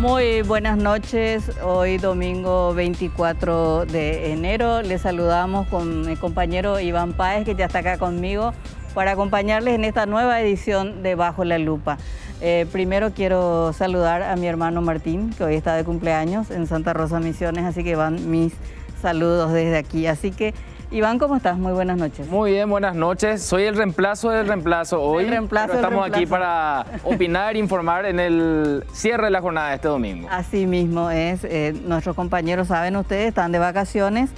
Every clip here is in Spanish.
Muy buenas noches, hoy domingo 24 de enero. Les saludamos con mi compañero Iván Páez, que ya está acá conmigo, para acompañarles en esta nueva edición de Bajo la Lupa. Primero quiero saludar a mi hermano Martín, que hoy está de cumpleaños en Santa Rosa Misiones, así que van mis saludos desde aquí. Así que, Iván, ¿cómo estás? Muy buenas noches. Muy bien, buenas noches. Soy el reemplazo del reemplazo hoy. Estamos aquí para opinar e informar en el cierre de la jornada de este domingo. Así mismo es. Nuestros compañeros, saben ustedes, están de vacaciones.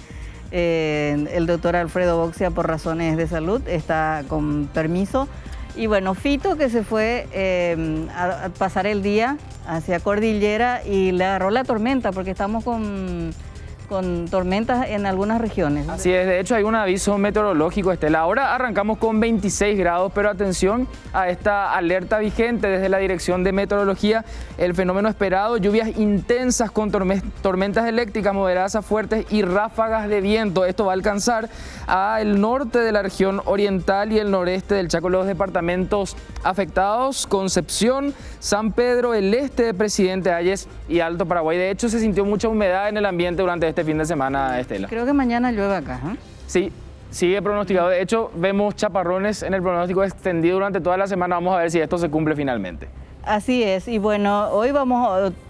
El doctor Alfredo Boxia, por razones de salud, está con permiso. Y bueno, Fito, que se fue a pasar el día hacia Cordillera y le agarró la tormenta, porque estamos con tormentas en algunas regiones. Así es, de hecho hay un aviso meteorológico, Estela. Ahora arrancamos con 26 grados, pero atención a esta alerta vigente desde la Dirección de Meteorología. El fenómeno esperado, lluvias intensas con tormentas eléctricas moderadas a fuertes y ráfagas de viento. Esto va a alcanzar al norte de la región oriental y el noreste del Chaco, los departamentos afectados: Concepción, San Pedro, el este de Presidente Hayes y Alto Paraguay. De hecho, se sintió mucha humedad en el ambiente durante este fin de semana, Estela. Creo que mañana llueve acá, ¿eh? Sí, sigue pronosticado. De hecho, vemos chaparrones en el pronóstico extendido durante toda la semana. Vamos a ver si esto se cumple finalmente. Así es. Y bueno, hoy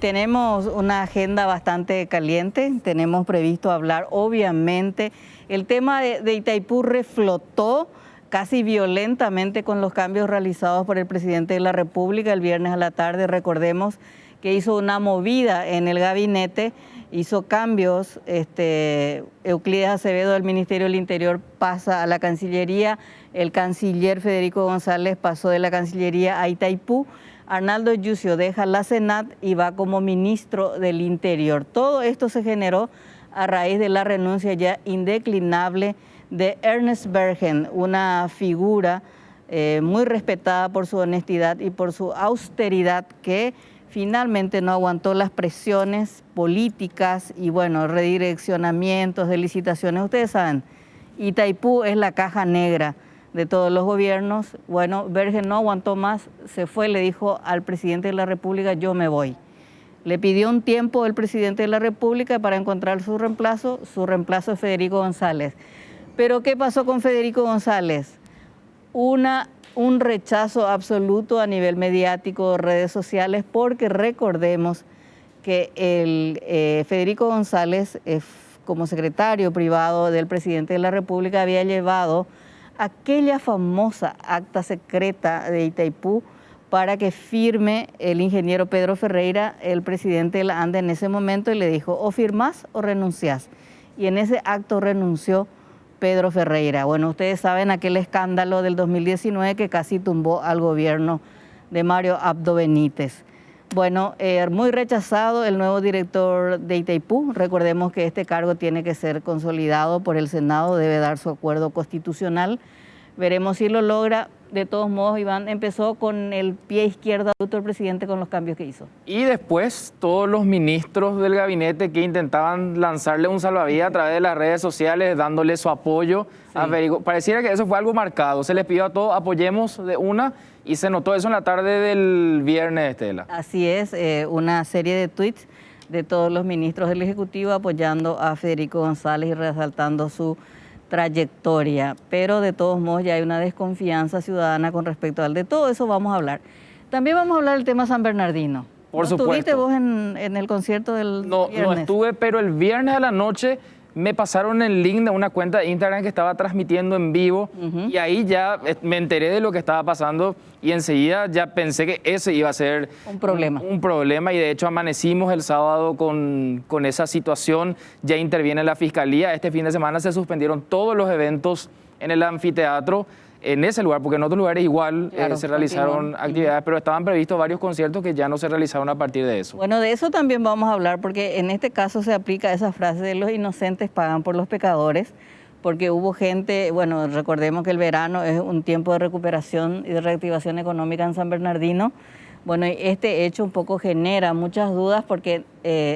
tenemos una agenda bastante caliente. Tenemos previsto hablar, obviamente, el tema de Itaipú reflotó casi violentamente con los cambios realizados por el presidente de la República el viernes a la tarde. Recordemos que hizo una movida en el gabinete, hizo cambios. Euclides Acevedo del Ministerio del Interior pasa a la Cancillería, el canciller Federico González pasó de la Cancillería a Itaipú, Arnaldo Yucio deja la Senat y va como ministro del Interior. Todo esto se generó a raíz de la renuncia ya indeclinable de Ernest Bergen, una figura muy respetada por su honestidad y por su austeridad, que finalmente no aguantó las presiones políticas y bueno, redireccionamientos de licitaciones. Ustedes saben, Itaipú es la caja negra de todos los gobiernos. Bueno, Bergen no aguantó más, se fue, le dijo al presidente de la República: yo me voy. Le pidió un tiempo el presidente de la República para encontrar su reemplazo es Federico González. Pero ¿qué pasó con Federico González? Un rechazo absoluto a nivel mediático, redes sociales, porque recordemos que Federico González, como secretario privado del presidente de la República, había llevado aquella famosa acta secreta de Itaipú para que firme el ingeniero Pedro Ferreira, el presidente de la ANDE en ese momento, y le dijo: o firmás o renunciás. Y en ese acto renunció Pedro Ferreira. Bueno, ustedes saben aquel escándalo del 2019 que casi tumbó al gobierno de Mario Abdo Benítez. Bueno, muy rechazado el nuevo director de Itaipú. Recordemos que este cargo tiene que ser consolidado por el Senado, debe dar su acuerdo constitucional. Veremos si lo logra. De todos modos, Iván, empezó con el pie izquierdo el presidente con los cambios que hizo. Y después todos los ministros del gabinete que intentaban lanzarle un salvavidas a través de las redes sociales, dándole su apoyo. Sí. A Federico. Pareciera que eso fue algo marcado. Se les pidió a todos: apoyemos de una, y se notó eso en la tarde del viernes, Estela. Así es, una serie de tweets de todos los ministros del Ejecutivo apoyando a Federico González y resaltando su trayectoria, pero de todos modos ya hay una desconfianza ciudadana con respecto al de todo eso. Vamos a hablar. También vamos a hablar del tema San Bernardino. Por supuesto. ¿Estuviste vos en el concierto del viernes? No estuve, pero el viernes a la noche me pasaron el link de una cuenta de Instagram que estaba transmitiendo en vivo, y ahí ya me enteré de lo que estaba pasando y enseguida ya pensé que ese iba a ser un problema. Un problema, y de hecho amanecimos el sábado con esa situación. Ya interviene la Fiscalía. Este fin de semana se suspendieron todos los eventos en el anfiteatro, en ese lugar, porque en otros lugares igual se realizaron actividades, pero estaban previstos varios conciertos que ya no se realizaron a partir de eso. Bueno, de eso también vamos a hablar, porque en este caso se aplica esa frase de los inocentes pagan por los pecadores, porque hubo gente, bueno, recordemos que el verano es un tiempo de recuperación y de reactivación económica en San Bernardino. Bueno, este hecho un poco genera muchas dudas, porque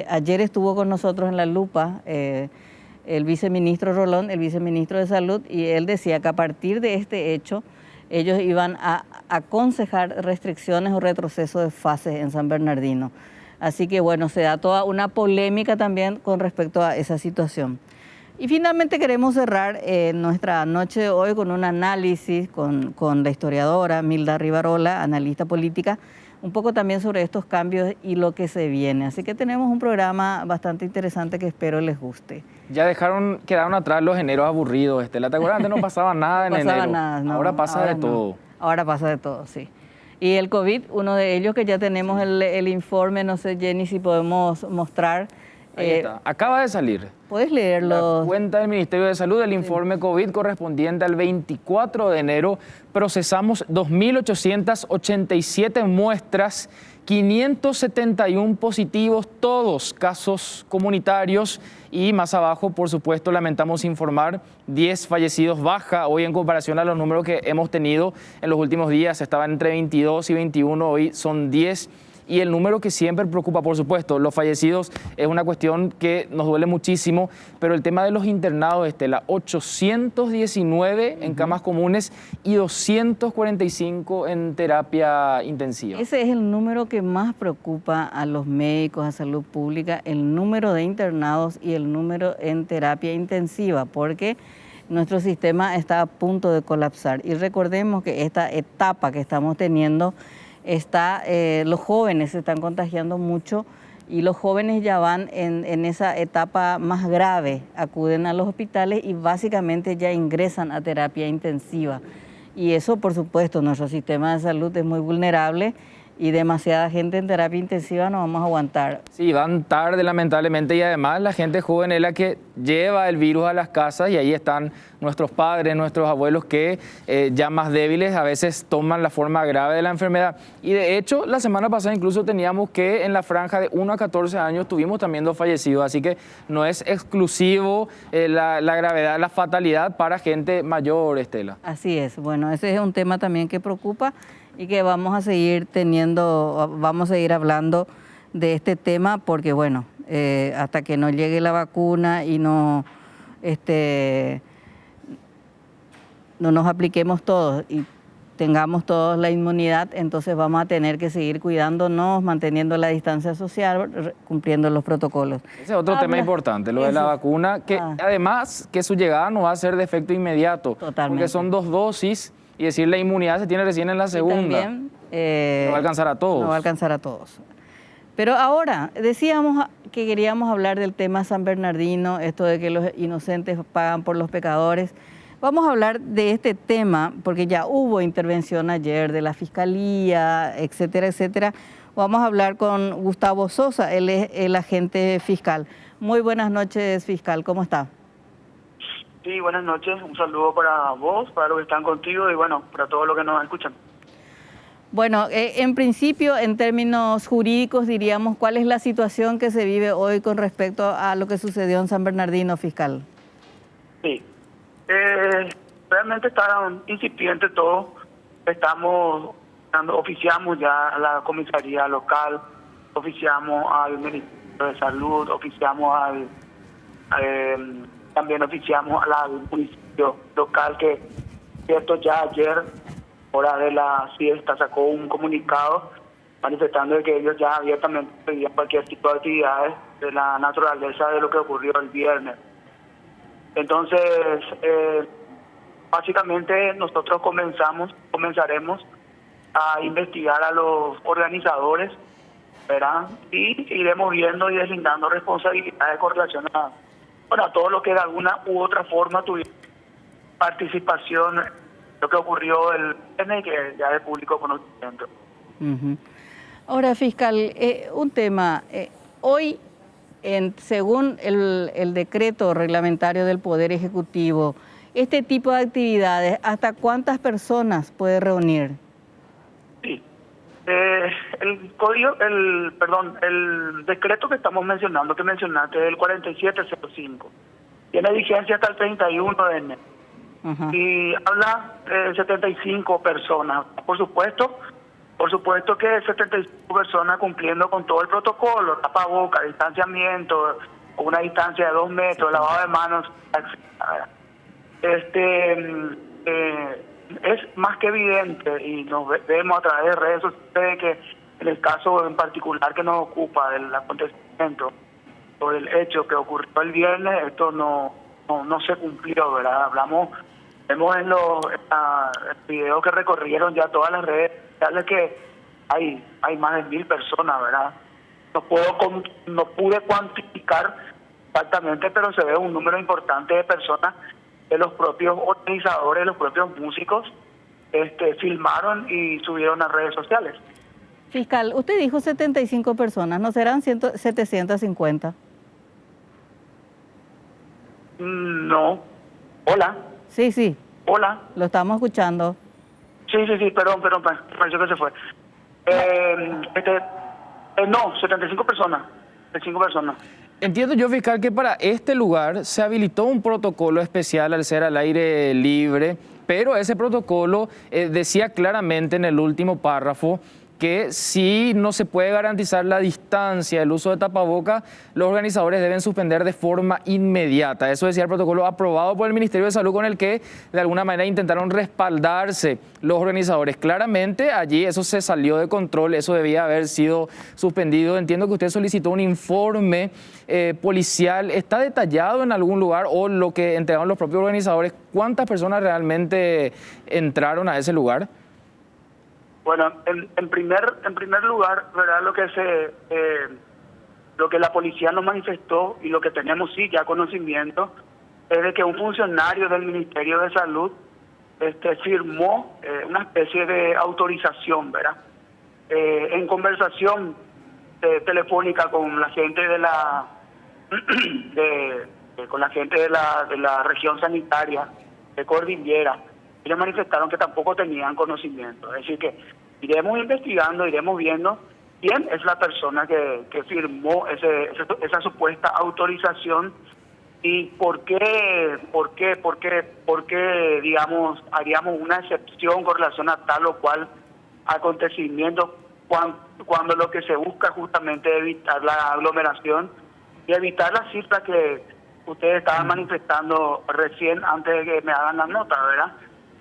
ayer estuvo con nosotros en La Lupa el viceministro Rolón, el viceministro de Salud, y él decía que a partir de este hecho ellos iban a aconsejar restricciones o retroceso de fases en San Bernardino. Así que bueno, se da toda una polémica también con respecto a esa situación. Y finalmente queremos cerrar nuestra noche de hoy con un análisis con la historiadora Milda Rivarola, analista política, un poco también sobre estos cambios y lo que se viene. Así que tenemos un programa bastante interesante que espero les guste. Ya quedaron atrás los eneros aburridos, Estela. ¿Te acuerdas? Antes no pasaba nada en enero. Nada, no, ahora pasa de todo. Ahora pasa de todo, sí. Y el COVID, uno de ellos que ya tenemos el informe, no sé, Jenny, si podemos mostrar. Ahí está. Acaba de salir. ¿Puedes leerlo? La cuenta del Ministerio de Salud, el informe COVID correspondiente al 24 de enero. Procesamos 2.887 muestras, 571 positivos, todos casos comunitarios. Y más abajo, por supuesto, lamentamos informar 10 fallecidos, baja hoy en comparación a los números que hemos tenido en los últimos días. Estaban entre 22 y 21, hoy son 10. Y el número que siempre preocupa, por supuesto, los fallecidos es una cuestión que nos duele muchísimo, pero el tema de los internados, Estela, 819 en camas comunes y 245 en terapia intensiva. Ese es el número que más preocupa a los médicos, a salud pública, el número de internados y el número en terapia intensiva, porque nuestro sistema está a punto de colapsar. Y recordemos que esta etapa que estamos teniendo los jóvenes se están contagiando mucho y los jóvenes ya van en esa etapa más grave, acuden a los hospitales y básicamente ya ingresan a terapia intensiva. Y eso, por supuesto, nuestro sistema de salud es muy vulnerable y demasiada gente en terapia intensiva no vamos a aguantar. Sí, van tarde lamentablemente y además la gente joven es la que lleva el virus a las casas y ahí están nuestros padres, nuestros abuelos que ya más débiles a veces toman la forma grave de la enfermedad. Y de hecho, la semana pasada incluso teníamos que en la franja de 1 a 14 años tuvimos también 2 fallecidos, así que no es exclusivo la gravedad, la fatalidad para gente mayor, Estela. Así es, bueno, ese es un tema también que preocupa y que vamos a seguir hablando de este tema porque bueno, hasta que no llegue la vacuna y no nos apliquemos todos y tengamos todos la inmunidad, entonces vamos a tener que seguir cuidándonos, manteniendo la distancia social, cumpliendo los protocolos. Ese es otro tema importante, lo de la vacuna, que además que su llegada no va a ser de efecto inmediato, porque son 2 dosis. Y decir la inmunidad se tiene recién en la segunda. También, no va a alcanzar a todos. No va a alcanzar a todos. Pero ahora, decíamos que queríamos hablar del tema San Bernardino, esto de que los inocentes pagan por los pecadores. Vamos a hablar de este tema, porque ya hubo intervención ayer de la Fiscalía, etcétera, etcétera. Vamos a hablar con Gustavo Sosa, él es el agente fiscal. Muy buenas noches, fiscal, ¿cómo está? Sí, buenas noches. Un saludo para vos, para los que están contigo y bueno, para todos los que nos escuchan. Bueno, en principio, en términos jurídicos, diríamos, ¿cuál es la situación que se vive hoy con respecto a lo que sucedió en San Bernardino, fiscal? Sí, realmente está incipiente todo. Oficiamos ya a la comisaría local, oficiamos al Ministerio de Salud, también oficiamos al municipio local que, cierto, ya ayer, hora de la siesta, sacó un comunicado manifestando de que ellos ya abiertamente pedían cualquier tipo de actividades de la naturaleza de lo que ocurrió el viernes. Entonces, básicamente nosotros comenzaremos a investigar a los organizadores, ¿verdad? Y iremos viendo y deslindando responsabilidades con relación a todo lo que de alguna u otra forma tuvieron participación en lo que ocurrió el viernes, que ya de público conocimiento. Ahora, fiscal, un tema. Hoy, según el decreto reglamentario del Poder Ejecutivo, este tipo de actividades, ¿hasta cuántas personas puede reunir? Sí. El decreto que estamos mencionando, que mencionaste, el 4705, tiene vigencia hasta el 31 de enero. Y habla de 75 personas. Por supuesto que 75 personas cumpliendo con todo el protocolo, tapabocas, distanciamiento, una distancia de 2 metros, lavado de manos, es más que evidente, y nos vemos a través de redes sociales, que en el caso en particular que nos ocupa del acontecimiento o del hecho que ocurrió el viernes, esto no se cumplió, ¿verdad? Vemos en el video que recorrieron ya todas las redes sociales que hay más de 1.000 personas, ¿verdad? No pude cuantificar exactamente, pero se ve un número importante de personas, de los propios organizadores, los propios músicos, filmaron y subieron a redes sociales. Fiscal, usted dijo 75 personas, ¿no serán 750? No. Hola. Sí. Hola. Lo estamos escuchando. Sí, perdón, pareció que se fue. No, 75 personas. 75 personas. Entiendo yo, fiscal, que para este lugar se habilitó un protocolo especial al ser al aire libre, pero ese protocolo decía claramente en el último párrafo que si no se puede garantizar la distancia, el uso de tapaboca, los organizadores deben suspender de forma inmediata. Eso decía el protocolo aprobado por el Ministerio de Salud, con el que de alguna manera intentaron respaldarse los organizadores. Claramente allí eso se salió de control, eso debía haber sido suspendido. Entiendo que usted solicitó un informe policial. ¿Está detallado en algún lugar, o lo que entregaron los propios organizadores, cuántas personas realmente entraron a ese lugar? Bueno, en primer lugar, ¿verdad? Lo que la policía nos manifestó y lo que tenemos sí ya conocimiento es de que un funcionario del Ministerio de Salud firmó una especie de autorización, ¿verdad? En conversación telefónica con la gente de la región sanitaria de Cordillera. Ellos manifestaron que tampoco tenían conocimiento. Es decir, que iremos investigando, iremos viendo quién es la persona que firmó esa supuesta autorización y por qué, digamos, haríamos una excepción con relación a tal o cual acontecimiento cuando lo que se busca justamente es evitar la aglomeración y evitar las cifras que ustedes estaban manifestando recién antes de que me hagan la nota, ¿verdad?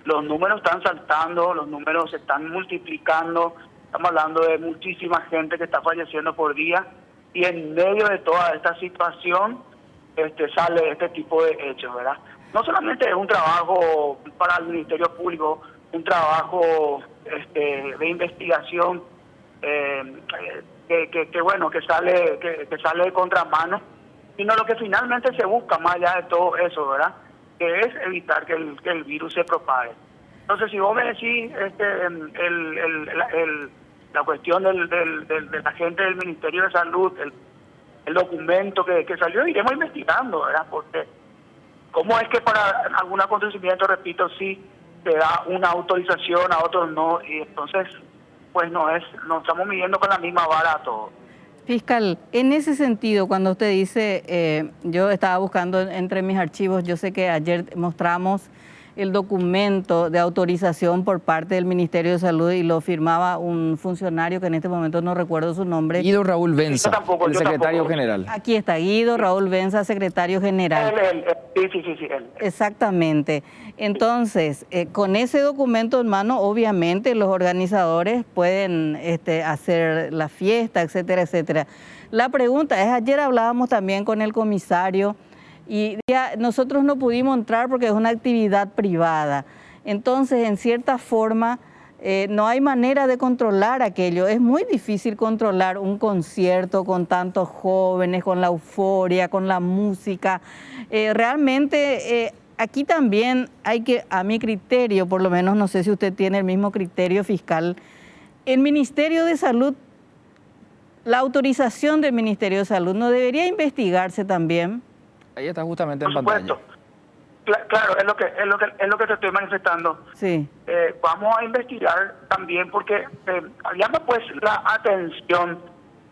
Los números están saltando, los números se están multiplicando, estamos hablando de muchísima gente que está falleciendo por día, y en medio de toda esta situación sale este tipo de hechos, ¿verdad? No solamente es un trabajo para el Ministerio Público, un trabajo de investigación que sale de contramano, sino lo que finalmente se busca más allá de todo eso, ¿verdad?, que es evitar que el virus se propague. Entonces, si vos me decís la cuestión de la gente del Ministerio de Salud, el documento que salió, iremos investigando, ¿verdad? Porque cómo es que para algún acontecimiento, repito, sí se da una autorización, a otros no, y entonces pues no estamos midiendo con la misma vara a todos. Fiscal, en ese sentido, cuando usted dice, yo estaba buscando entre mis archivos, yo sé que ayer mostramos el documento de autorización por parte del Ministerio de Salud y lo firmaba un funcionario que en este momento no recuerdo su nombre. Guido Raúl Benza, el secretario general. Aquí está, Guido Raúl Benza, secretario general. Sí, él. Exactamente. Entonces, con ese documento en mano, obviamente los organizadores pueden hacer la fiesta, etcétera, etcétera. La pregunta es, ayer hablábamos también con el comisario y ya nosotros no pudimos entrar porque es una actividad privada. Entonces, en cierta forma, no hay manera de controlar aquello. Es muy difícil controlar un concierto con tantos jóvenes, con la euforia, con la música. Realmente, aquí también hay que, a mi criterio, por lo menos no sé si usted tiene el mismo criterio, fiscal, el Ministerio de Salud, la autorización del Ministerio de Salud, ¿no debería investigarse también? Ahí está justamente en pantalla. Por supuesto. Claro, es lo que te estoy manifestando. Sí. Vamos a investigar también porque llama pues la atención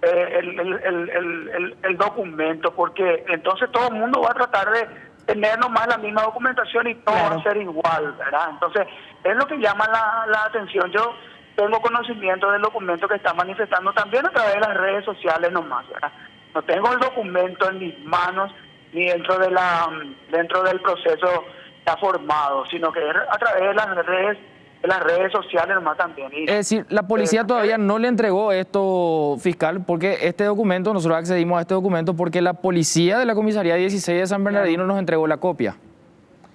el documento, porque entonces todo el mundo va a tratar de tener nomás la misma documentación y todo va a ser igual, ¿verdad? Entonces es lo que llama la atención. Yo tengo conocimiento del documento que está manifestando también a través de las redes sociales nomás, ¿verdad? No tengo el documento en mis manos ni dentro del proceso ya formado, sino que a través de las redes las redes sociales nomás también. Y, es decir, la policía todavía no le entregó esto, fiscal, porque este documento, nosotros accedimos a este documento porque la policía de la comisaría 16 de San Bernardino nos entregó la copia.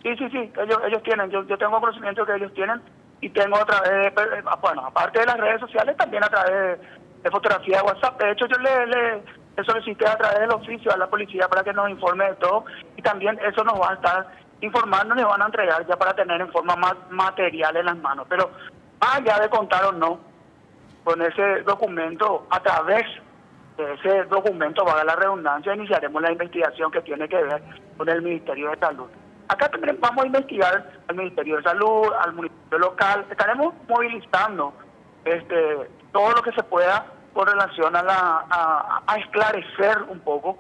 Sí, ellos tienen, yo tengo conocimiento que ellos tienen, y tengo a través, bueno, aparte de las redes sociales, también a través de fotografía de WhatsApp. De hecho, yo le solicité a través del oficio a la policía para que nos informe de todo, y también eso nos va a estar informando, les van a entregar ya para tener en forma más material en las manos. Pero más allá de contar o no, con ese documento, a través de ese documento, valga la redundancia, iniciaremos la investigación que tiene que ver con el Ministerio de Salud. Acá también vamos a investigar al Ministerio de Salud, al municipio local. Estaremos movilizando todo lo que se pueda con relación a esclarecer un poco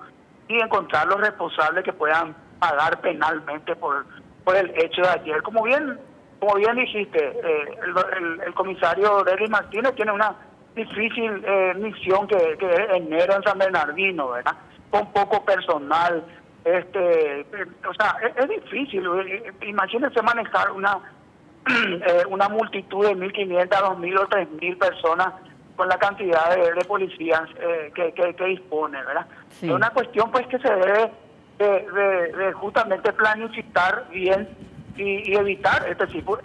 y encontrar los responsables que puedan pagar penalmente por el hecho de ayer. Como bien dijiste, el comisario Derry Martínez tiene una difícil misión que es enero en San Bernardino, ¿verdad? Con poco personal. O sea, es difícil. Imagínense manejar una multitud de 1.500, 2.000 o 3.000 personas con la cantidad de policías que dispone, ¿verdad? Sí. Es una cuestión pues que se debe de justamente planificar bien y evitar este tipo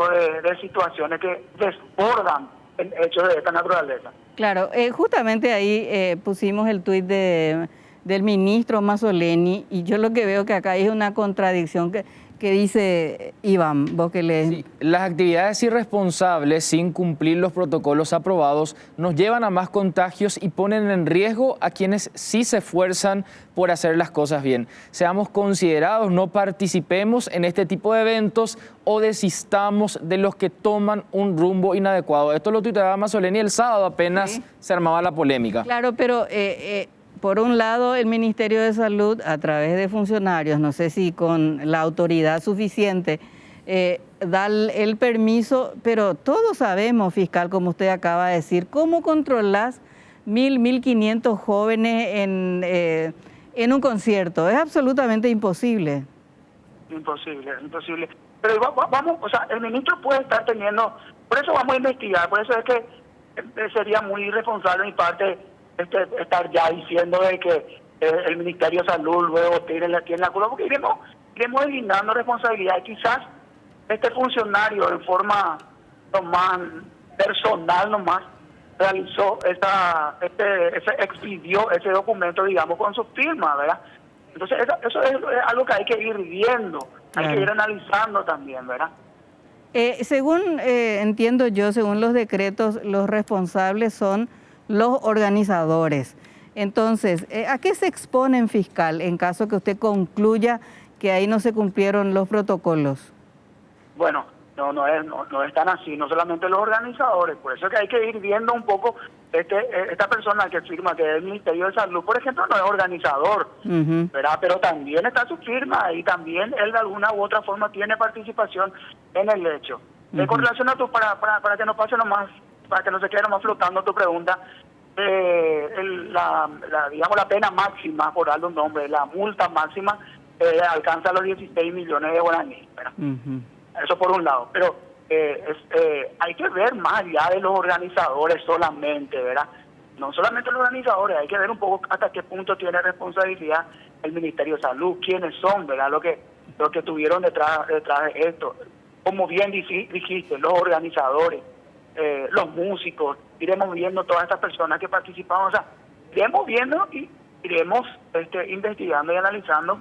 de situaciones que desbordan en hechos de esta naturaleza. Claro, justamente ahí pusimos el tuit del ministro Mazzoleni, y yo lo que veo que acá hay una contradicción que dice Iván, vos que lees. Sí, las actividades irresponsables sin cumplir los protocolos aprobados nos llevan a más contagios y ponen en riesgo a quienes sí se esfuerzan por hacer las cosas bien. Seamos considerados, no participemos en este tipo de eventos o desistamos de los que toman un rumbo inadecuado. Esto lo tuiteaba Mazzoleni el sábado, apenas se armaba la polémica. Claro, pero por un lado, el Ministerio de Salud, a través de funcionarios, no sé si con la autoridad suficiente, da el permiso, pero todos sabemos, fiscal, como usted acaba de decir, ¿cómo controlas 1.500 jóvenes en un concierto? Es absolutamente imposible. Imposible. Pero vamos, o sea, el ministro puede estar teniendo, por eso vamos a investigar, por eso es que sería muy irresponsable de mi parte estar ya diciendo de que el Ministerio de Salud luego tiene la culpa, porque iremos eliminando responsabilidad. Quizás este funcionario en forma nomás personal nomás realizó expidió ese documento, digamos, con su firma, ¿verdad? Entonces eso es algo que hay que ir viendo, hay que ir analizando también, ¿verdad? Según entiendo yo, según los decretos, los responsables son los organizadores. Entonces, ¿a qué se exponen, fiscal, en caso que usted concluya que ahí no se cumplieron los protocolos? Bueno, no es tan así, no solamente los organizadores, por eso es que hay que ir viendo un poco, esta persona que firma, que es el Ministerio de Salud, por ejemplo, no es organizador, ¿verdad? Pero también está su firma y también él de alguna u otra forma tiene participación en el hecho. Con relación a para que no pase nomás, para que no se quede nomás flotando tu pregunta, digamos la pena máxima, por darle un nombre, la multa máxima alcanza los 16 millones de guaraníes, ¿verdad? Eso por un lado, pero hay que ver más allá de los organizadores solamente, ¿verdad? No solamente los organizadores, hay que ver un poco hasta qué punto tiene responsabilidad el Ministerio de Salud, quiénes son, ¿verdad? Lo que tuvieron detrás de esto. Como bien dijiste, los organizadores, los músicos, iremos viendo todas estas personas que participaban, o sea, iremos viendo y iremos investigando y analizando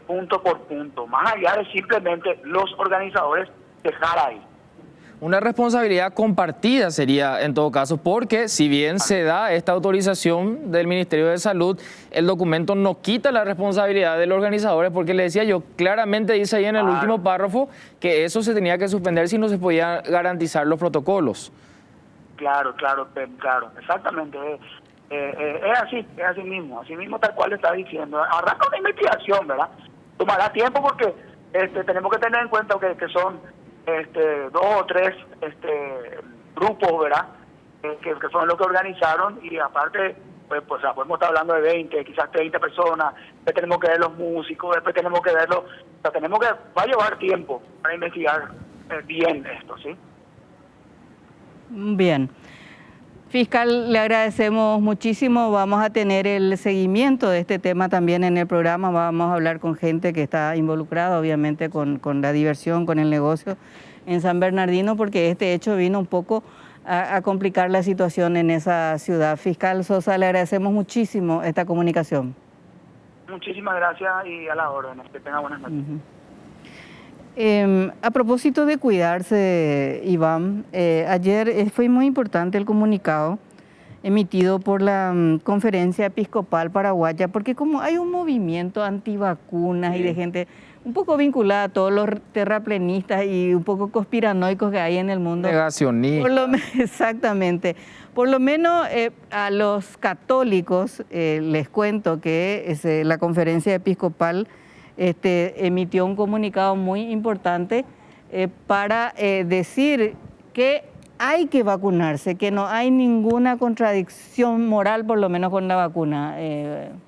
punto por punto, más allá de simplemente los organizadores dejar ahí. Una responsabilidad compartida sería en todo caso, porque si bien se da esta autorización del Ministerio de Salud, el documento no quita la responsabilidad de los organizadores, porque le decía yo, claramente dice ahí en el último párrafo que eso se tenía que suspender si no se podían garantizar los protocolos. Claro, exactamente. Es así mismo tal cual está diciendo. Arranca una investigación, ¿verdad? Tomará tiempo porque tenemos que tener en cuenta que son 2 o 3 grupos, ¿verdad? Que son los que organizaron, y aparte pues podemos estar hablando de 20, quizás 30 personas. Después tenemos que ver los músicos, después tenemos que verlos, va a llevar tiempo para investigar bien esto, ¿sí? Bien. Fiscal, le agradecemos muchísimo. Vamos a tener el seguimiento de este tema también en el programa. Vamos a hablar con gente que está involucrada, obviamente, con la diversión, con el negocio en San Bernardino, porque este hecho vino un poco a complicar la situación en esa ciudad. Fiscal Sosa, le agradecemos muchísimo esta comunicación. Muchísimas gracias y a la orden. Que tenga buenas noches. A propósito de cuidarse, Iván, ayer fue muy importante el comunicado emitido por la Conferencia Episcopal Paraguaya, porque como hay un movimiento antivacunas y de gente un poco vinculada a todos los terraplenistas y un poco conspiranoicos que hay en el mundo. Negacionistas. Exactamente. Por lo menos a los católicos les cuento que la Conferencia Episcopal emitió un comunicado muy importante para decir que hay que vacunarse, que no hay ninguna contradicción moral, por lo menos con la vacuna.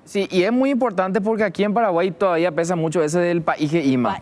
Sí, y es muy importante porque aquí en Paraguay todavía pesa mucho ese del país que ima.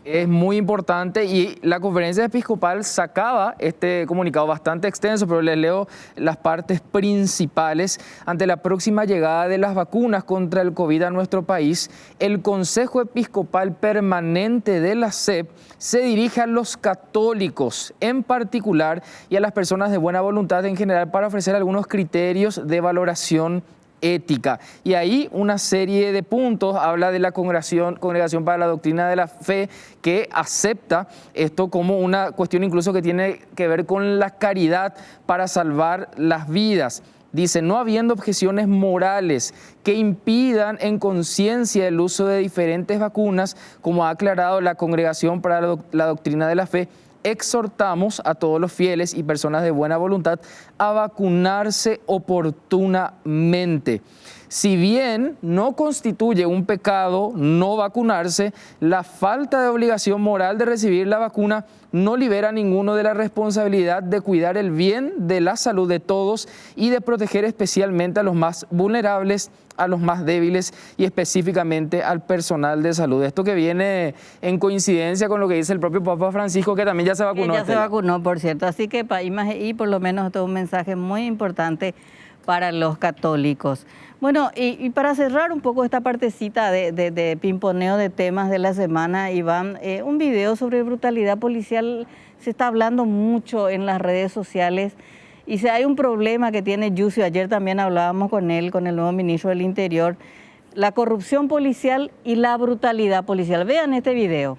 Es muy importante y la Conferencia Episcopal sacaba este comunicado bastante extenso, pero les leo las partes principales. Ante la próxima llegada de las vacunas contra el COVID a nuestro país, el Consejo Episcopal Permanente de la SEP se dirige a los católicos en particular y a las personas de buena voluntad en general para ofrecer algunos criterios de valoración ética. Y ahí una serie de puntos habla de la Congregación para la Doctrina de la Fe, que acepta esto como una cuestión incluso que tiene que ver con la caridad para salvar las vidas. Dice, no habiendo objeciones morales que impidan en conciencia el uso de diferentes vacunas, como ha aclarado la Congregación para la Doctrina de la Fe, exhortamos a todos los fieles y personas de buena voluntad a vacunarse oportunamente. Si bien no constituye un pecado no vacunarse, la falta de obligación moral de recibir la vacuna no libera a ninguno de la responsabilidad de cuidar el bien de la salud de todos y de proteger especialmente a los más vulnerables, a los más débiles y específicamente al personal de salud. Esto que viene en coincidencia con lo que dice el propio Papa Francisco, que también ya se vacunó. Ya se vacunó, por cierto. Así que para IMAGI, por lo menos, esto es un mensaje muy importante para los católicos. Bueno, y para cerrar un poco esta partecita de pimponeo de temas de la semana, Iván, un video sobre brutalidad policial se está hablando mucho en las redes sociales. Y si hay un problema que tiene Yucio, ayer también hablábamos con él, con el nuevo ministro del Interior, la corrupción policial y la brutalidad policial. Vean este video.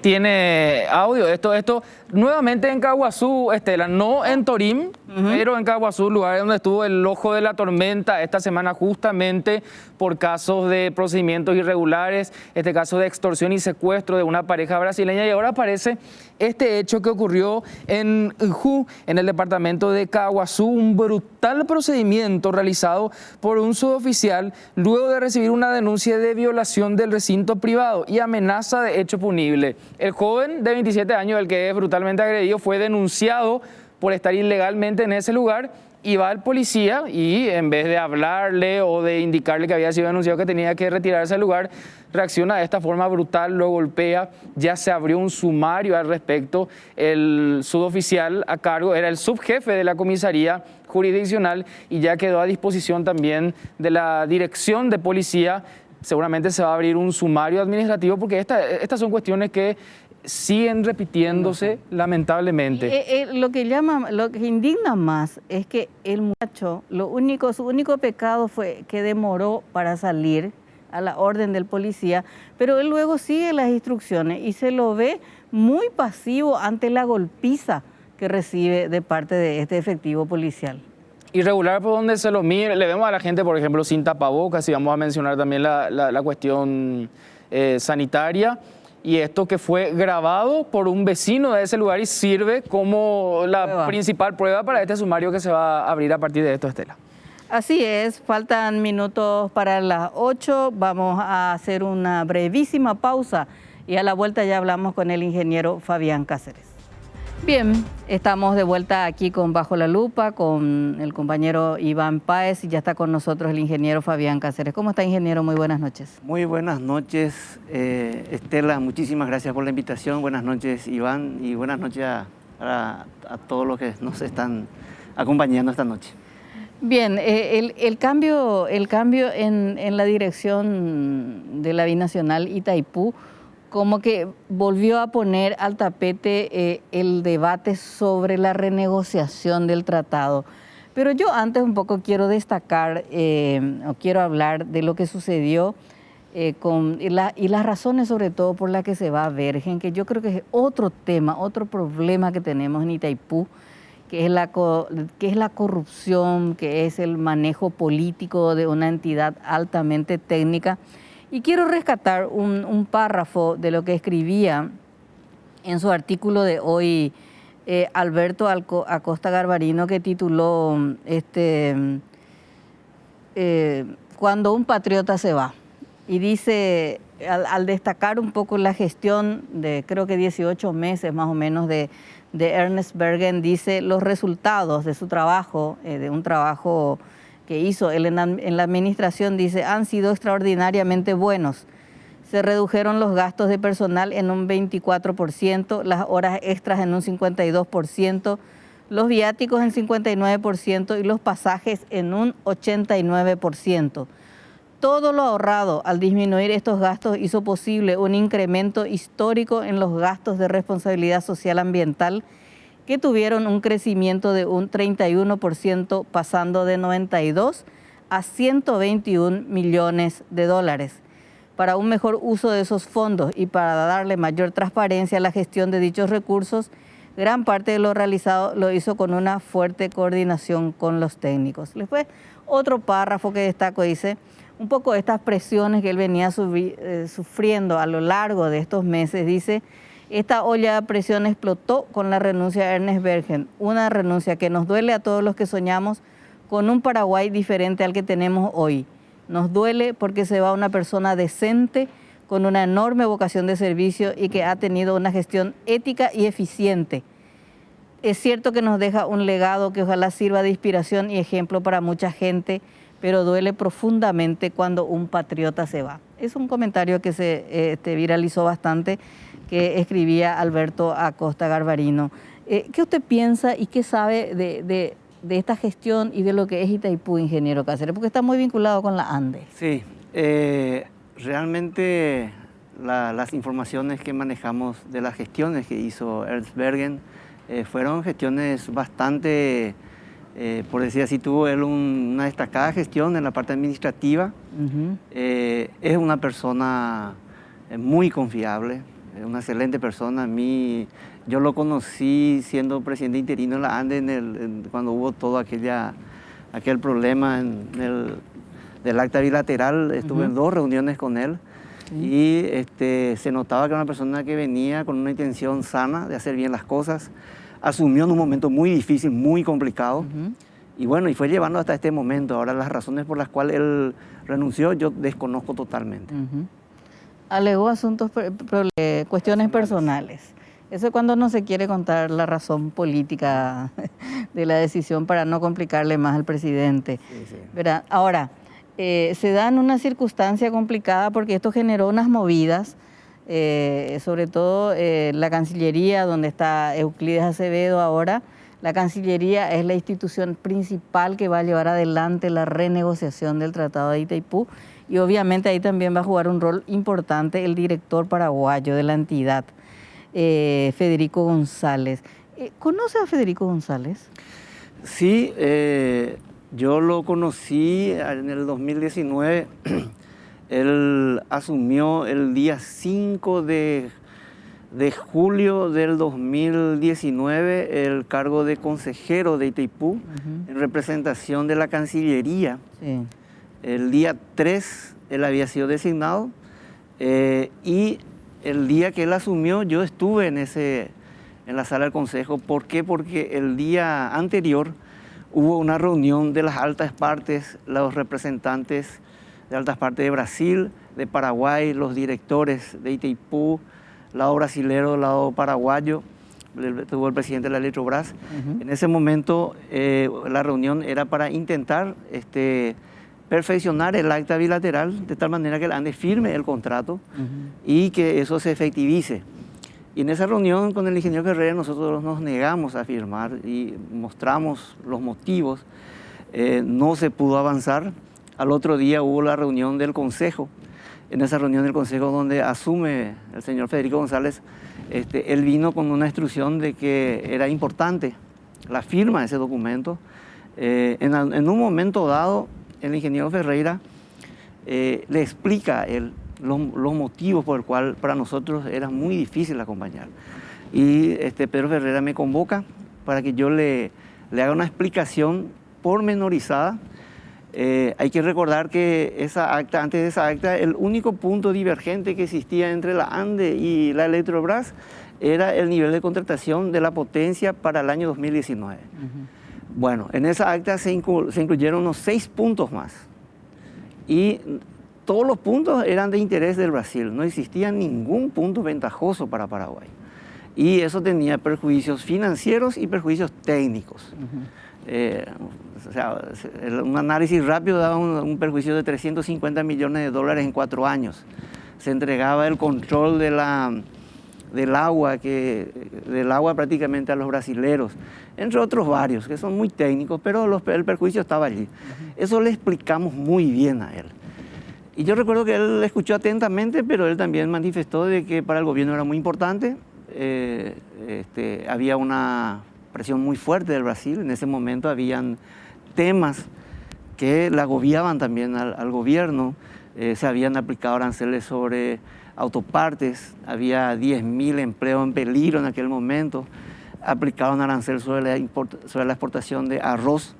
Tiene audio, esto nuevamente en Caguazú, Estela, no en Torín, pero en Caguazú, lugar donde estuvo el ojo de la tormenta esta semana justamente por casos de procedimientos irregulares, este caso de extorsión y secuestro de una pareja brasileña, y ahora aparece este hecho que ocurrió en Ju, en el departamento de Caguazú, un brutal procedimiento realizado por un suboficial luego de recibir una denuncia de violación del recinto privado y amenaza de hecho punible. El joven de 27 años, el que es brutalmente agredido, fue denunciado por estar ilegalmente en ese lugar y va al policía y en vez de hablarle o de indicarle que había sido denunciado, que tenía que retirarse del lugar, reacciona de esta forma brutal, lo golpea. Ya se abrió un sumario al respecto. El suboficial a cargo era el subjefe de la comisaría jurisdiccional y ya quedó a disposición también de la dirección de policía. Seguramente se va a abrir un sumario administrativo porque estas son cuestiones que siguen repitiéndose lamentablemente. Lo que indigna más es que el muchacho, su único pecado fue que demoró para salir a la orden del policía, pero él luego sigue las instrucciones y se lo ve muy pasivo ante la golpiza que recibe de parte de este efectivo policial. Irregular por donde se lo mire, le vemos a la gente, por ejemplo, sin tapabocas, y vamos a mencionar también la cuestión sanitaria, y esto que fue grabado por un vecino de ese lugar y sirve como la principal prueba para este sumario que se va a abrir a partir de esto, Estela. Así es, faltan minutos para las 8, vamos a hacer una brevísima pausa y a la vuelta ya hablamos con el ingeniero Fabián Cáceres. Bien, estamos de vuelta aquí con Bajo la Lupa, con el compañero Iván Páez y ya está con nosotros el ingeniero Fabián Cáceres. ¿Cómo está, ingeniero? Muy buenas noches. Muy buenas noches, Estela. Muchísimas gracias por la invitación. Buenas noches, Iván, y buenas noches a todos los que nos están acompañando esta noche. Bien, el cambio en la dirección de la binacional Itaipú como que volvió a poner al tapete el debate sobre la renegociación del tratado. Pero yo antes un poco quiero destacar o quiero hablar de lo que sucedió y las razones sobre todo por las que se va a Bergen, que yo creo que es otro tema, otro problema que tenemos en Itaipú, que es la corrupción, que es el manejo político de una entidad altamente técnica. Y quiero rescatar un párrafo de lo que escribía en su artículo de hoy Alberto Acosta Garbarino, que tituló Cuando un patriota se va. Y dice, al destacar un poco la gestión de creo que 18 meses más o menos de Ernest Bergen, dice los resultados de su trabajo, de un trabajo que hizo él en la administración, dice, han sido extraordinariamente buenos. Se redujeron los gastos de personal en un 24%, las horas extras en un 52%, los viáticos en 59% y los pasajes en un 89%. Todo lo ahorrado al disminuir estos gastos hizo posible un incremento histórico en los gastos de responsabilidad social ambiental, que tuvieron un crecimiento de un 31%, pasando de 92 a 121 millones de dólares. Para un mejor uso de esos fondos y para darle mayor transparencia a la gestión de dichos recursos, gran parte de lo realizado lo hizo con una fuerte coordinación con los técnicos. Después, otro párrafo que destaco dice, un poco estas presiones que él venía sufriendo a lo largo de estos meses, dice, esta olla a presión explotó con la renuncia de Ernest Bergen, una renuncia que nos duele a todos los que soñamos con un Paraguay diferente al que tenemos hoy. Nos duele porque se va una persona decente, con una enorme vocación de servicio y que ha tenido una gestión ética y eficiente. Es cierto que nos deja un legado que ojalá sirva de inspiración y ejemplo para mucha gente, pero duele profundamente cuando un patriota se va. Es un comentario que se viralizó bastante, que escribía Alberto Acosta Garbarino. ¿Qué usted piensa y qué sabe de esta gestión y de lo que es Itaipú, ingeniero Cáceres? Porque está muy vinculado con la ANDE. Sí, realmente las informaciones que manejamos de las gestiones que hizo Ernest Bergen fueron gestiones bastante, por decir así, tuvo él una destacada gestión en la parte administrativa. Es una persona muy confiable, una excelente persona. Yo lo conocí siendo presidente interino en la ANDE cuando hubo todo aquel problema del acta bilateral. Estuve en 2 reuniones con él y se notaba que era una persona que venía con una intención sana de hacer bien las cosas. Asumió en un momento muy difícil, muy complicado y bueno, y fue llevando hasta este momento. Ahora las razones por las cuales él renunció yo desconozco totalmente. Alegó asuntos, cuestiones personales. Eso es cuando no se quiere contar la razón política de la decisión para no complicarle más al presidente. Sí. ¿Verdad? Ahora, se da en una circunstancia complicada porque esto generó unas movidas, sobre todo la Cancillería, donde está Euclides Acevedo ahora. La Cancillería es la institución principal que va a llevar adelante la renegociación del Tratado de Itaipú. Y obviamente ahí también va a jugar un rol importante el director paraguayo de la entidad, Federico González. ¿Conoce a Federico González? Sí, yo lo conocí en el 2019. Él asumió el día 5 de julio del 2019 el cargo de consejero de Itaipú en representación de la Cancillería. Sí. El día 3 él había sido designado y el día que él asumió yo estuve en la sala del consejo. ¿Por qué? Porque el día anterior hubo una reunión de las altas partes, los representantes de altas partes de Brasil, de Paraguay, los directores de Itaipú, lado brasilero, lado paraguayo, tuvo el presidente de la Electrobras. En ese momento la reunión era para intentar perfeccionar el acta bilateral de tal manera que el ANDE firme el contrato y que eso se efectivice. Y en esa reunión con el ingeniero Ferreira nosotros nos negamos a firmar y mostramos los motivos. No se pudo avanzar. Al otro día hubo la reunión del Consejo. En esa reunión del Consejo donde asume el señor Federico González, él vino con una instrucción de que era importante la firma de ese documento. En un momento dado, el ingeniero Ferreira le explica los motivos por el cual para nosotros era muy difícil acompañar. Y Pedro Ferreira me convoca para que yo le haga una explicación pormenorizada. Hay que recordar que antes de esa acta, el único punto divergente que existía entre la ANDE y la Electrobras era el nivel de contratación de la potencia para el año 2019. Bueno, en esa acta se incluyeron unos 6 puntos más. Y todos los puntos eran de interés del Brasil, no existía ningún punto ventajoso para Paraguay. Y eso tenía perjuicios financieros y perjuicios técnicos. O sea, un análisis rápido daba un perjuicio de $350 millones en 4 años. Se entregaba el control del agua prácticamente a los brasileros, entre otros varios, que son muy técnicos, pero el perjuicio estaba allí. Eso le explicamos muy bien a él. Y yo recuerdo que él escuchó atentamente, pero él también manifestó de que para el gobierno era muy importante. Había una presión muy fuerte del Brasil. En ese momento habían temas que le agobiaban también al gobierno. Se habían aplicado aranceles sobre autopartes, había 10.000 empleos en peligro en aquel momento. Aplicaron arancel sobre la exportación de arroz.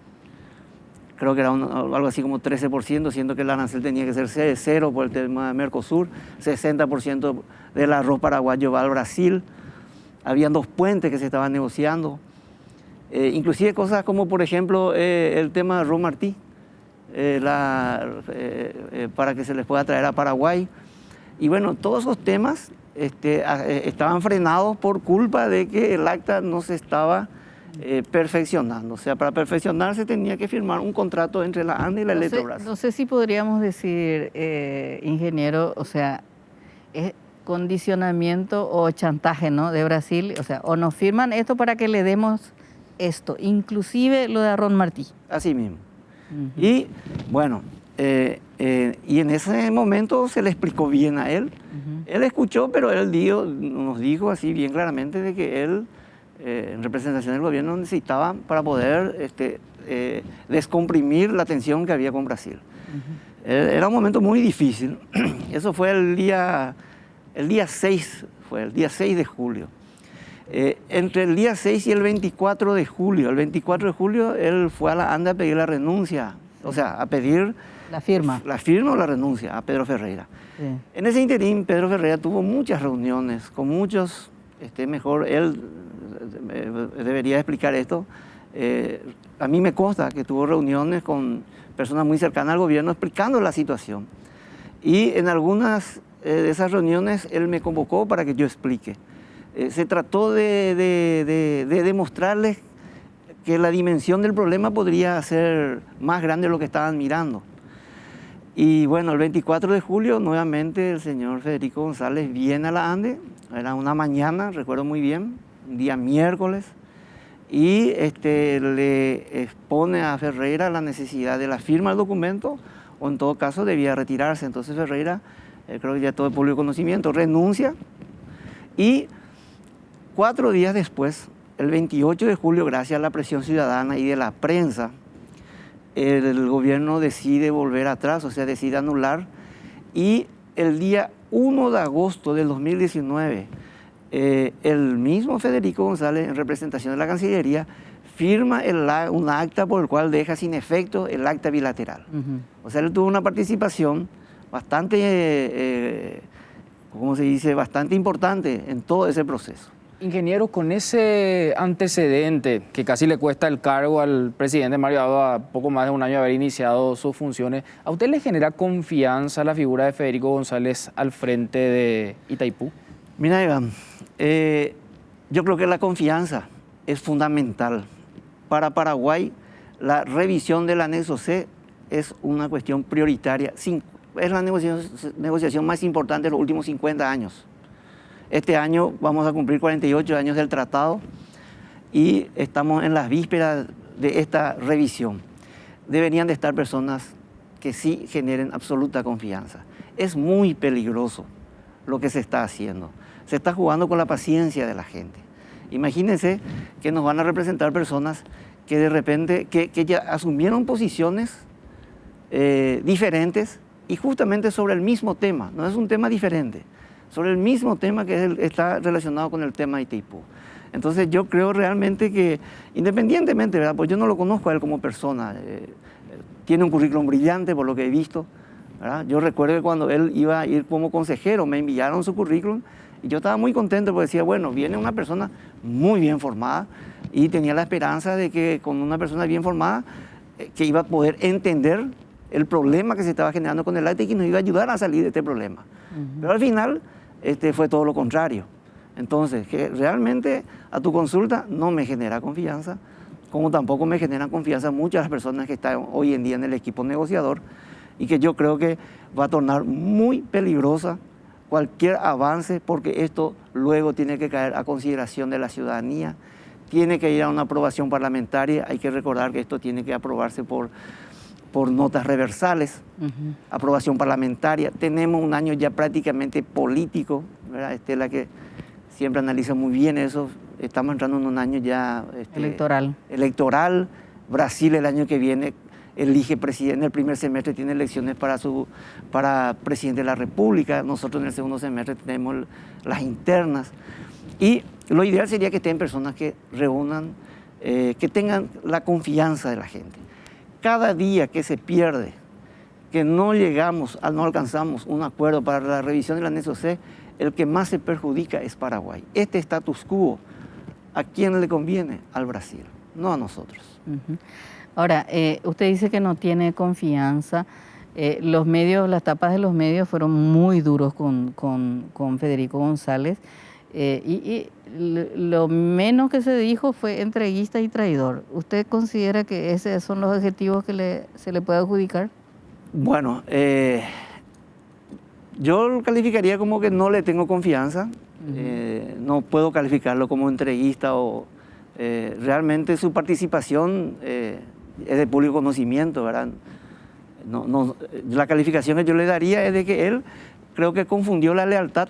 Creo que era algo así como 13%, siendo que el arancel tenía que ser cero por el tema de Mercosur. 60% del arroz paraguayo va al Brasil. Habían 2 puentes que se estaban negociando. Inclusive cosas como, por ejemplo, el tema de Ron Martí, para que se les pueda traer a Paraguay. Y bueno, todos esos temas estaban frenados por culpa de que el acta no se estaba perfeccionando. O sea, para perfeccionarse tenía que firmar un contrato entre la ANDE y la Electrobras. No sé si podríamos decir, ingeniero, o sea, es condicionamiento o chantaje, ¿no?, de Brasil. O sea, o nos firman esto para que le demos esto, inclusive lo de Ron Martí. Así mismo. Y bueno, y en ese momento se le explicó bien a él. Él escuchó, pero él nos dijo así bien claramente de que él, en representación del gobierno, necesitaba para poder descomprimir la tensión que había con Brasil. Era un momento muy difícil. Eso fue el día 6, fue el día 6 de julio. Entre el día 6 y el 24 de julio, él fue a la ANDE a pedir la renuncia, o sea, a pedir la firma o la renuncia a Pedro Ferreira. Sí. En ese interín, Pedro Ferreira tuvo muchas reuniones con muchos, mejor él debería explicar esto. A mí me consta que tuvo reuniones con personas muy cercanas al gobierno explicando la situación. Y en algunas de esas reuniones él me convocó para que yo explique. Se trató de demostrarles que la dimensión del problema podría ser más grande de lo que estaban mirando. Y bueno, el 24 de julio nuevamente el señor Federico González viene a la ANDE. Era una mañana, recuerdo muy bien, un día miércoles, y le expone a Ferreira la necesidad de la firma del documento, o en todo caso debía retirarse. Entonces Ferreira, creo que ya todo el público conocimiento, renuncia. Y 4 días después, el 28 de julio, gracias a la presión ciudadana y de la prensa, el gobierno decide volver atrás, o sea, decide anular. Y el día 1 de agosto del 2019, el mismo Federico González, en representación de la Cancillería, firma un acta por el cual deja sin efecto el acta bilateral. O sea, él tuvo una participación bastante, ¿cómo se dice?, bastante importante en todo ese proceso. Ingeniero, con ese antecedente que casi le cuesta el cargo al presidente Mario Abdo a poco más de un año de haber iniciado sus funciones, ¿a usted le genera confianza la figura de Federico González al frente de Itaipú? Mira, Iván, Yo creo que la confianza es fundamental. Para Paraguay, la revisión del anexo C es una cuestión prioritaria. Es la negociación más importante de los últimos 50 años. Este año vamos a cumplir 48 años del tratado y estamos en las vísperas de esta revisión. Deberían de estar personas que sí generen absoluta confianza. Es muy peligroso lo que se está haciendo. Se está jugando con la paciencia de la gente. Imagínense que nos van a representar personas que de repente que ya asumieron posiciones diferentes y justamente sobre el mismo tema, no es un tema diferente, sobre el mismo tema que está relacionado con el tema de Itaipú. Entonces yo creo realmente que, independientemente, ¿verdad? Pues yo no lo conozco a él como persona, tiene un currículum brillante por lo que he visto, ¿verdad? Yo recuerdo que cuando él iba a ir como consejero, me enviaron su currículum y yo estaba muy contento porque decía, bueno, viene una persona muy bien formada y tenía la esperanza de que con una persona bien formada que iba a poder entender el problema que se estaba generando con el arte y que nos iba a ayudar a salir de este problema. Pero al final fue todo lo contrario. Entonces, que realmente a tu consulta no me genera confianza, como tampoco me generan confianza muchas de las personas que están hoy en día en el equipo negociador y que yo creo que va a tornar muy peligrosa cualquier avance porque esto luego tiene que caer a consideración de la ciudadanía, tiene que ir a una aprobación parlamentaria, hay que recordar que esto tiene que aprobarse por notas reversales, aprobación parlamentaria. Tenemos un año ya prácticamente político, ¿verdad? Estela, que siempre analiza muy bien eso. Estamos entrando en un año ya electoral. Brasil el año que viene elige presidente, en el primer semestre tiene elecciones para presidente de la República. Nosotros en el segundo semestre tenemos las internas. Y lo ideal sería que estén personas que reúnan, que tengan la confianza de la gente. Cada día que se pierde, que no alcanzamos un acuerdo para la revisión del anexo C, el que más se perjudica es Paraguay. Este status quo, ¿a quién le conviene? Al Brasil, no a nosotros. Ahora, usted dice que no tiene confianza. Los medios, las tapas de los medios fueron muy duros con Federico González. Y lo menos que se dijo fue entreguista y traidor. ¿Usted considera que esos son los adjetivos que se le puede adjudicar? Bueno, yo lo calificaría como que no le tengo confianza. No puedo calificarlo como entreguista o realmente su participación es de público conocimiento, ¿verdad? La calificación que yo le daría es de que él creo que confundió la lealtad.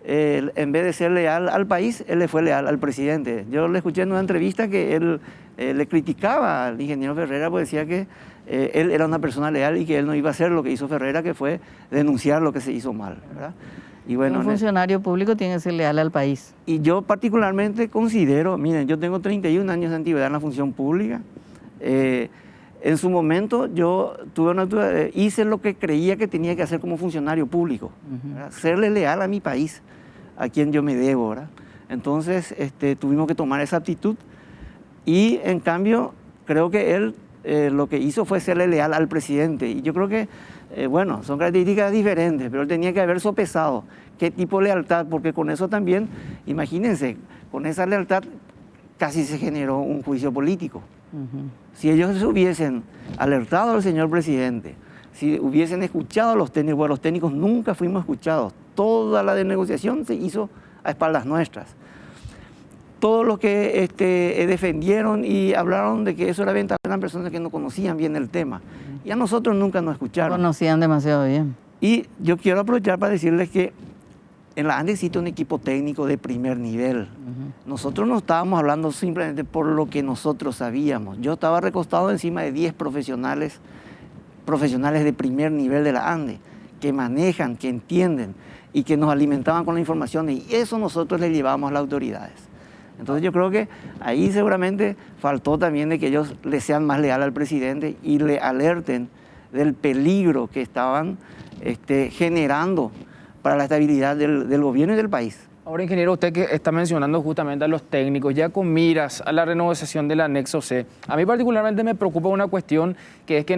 En vez de ser leal al país, él le fue leal al presidente. Yo le escuché en una entrevista que él le criticaba al ingeniero Ferreira porque decía que él era una persona leal y que él no iba a hacer lo que hizo Ferreira, que fue denunciar lo que se hizo mal, ¿verdad? Y bueno, un funcionario público tiene que ser leal al país. Y yo particularmente considero, miren, yo tengo 31 años de antigüedad en la función pública. En su momento yo hice lo que creía que tenía que hacer como funcionario público, serle leal a mi país, a quien yo me debo, ¿verdad? Entonces tuvimos que tomar esa actitud y en cambio creo que él lo que hizo fue serle leal al presidente y yo creo que, bueno, son características diferentes, pero él tenía que haber sopesado qué tipo de lealtad, porque con eso también, imagínense, con esa lealtad casi se generó un juicio político. Si ellos se hubiesen alertado al señor presidente, si hubiesen escuchado a los técnicos, bueno, los técnicos nunca fuimos escuchados, toda la negociación se hizo a espaldas nuestras. Todos los que defendieron y hablaron de que eso era venta eran personas que no conocían bien el tema y a nosotros nunca nos escucharon. Conocían demasiado bien. Y yo quiero aprovechar para decirles que en la ANDE existe un equipo técnico de primer nivel. Nosotros no estábamos hablando simplemente por lo que nosotros sabíamos. Yo estaba recostado encima de 10 profesionales de primer nivel de la ANDE, que manejan, que entienden y que nos alimentaban con la información y eso nosotros le llevamos a las autoridades. Entonces yo creo que ahí seguramente faltó también de que ellos le sean más leales al presidente y le alerten del peligro que estaban generando para la estabilidad del gobierno y del país. Ahora, ingeniero, usted que está mencionando justamente a los técnicos, ya con miras a la renegociación del anexo C, a mí particularmente me preocupa una cuestión que es que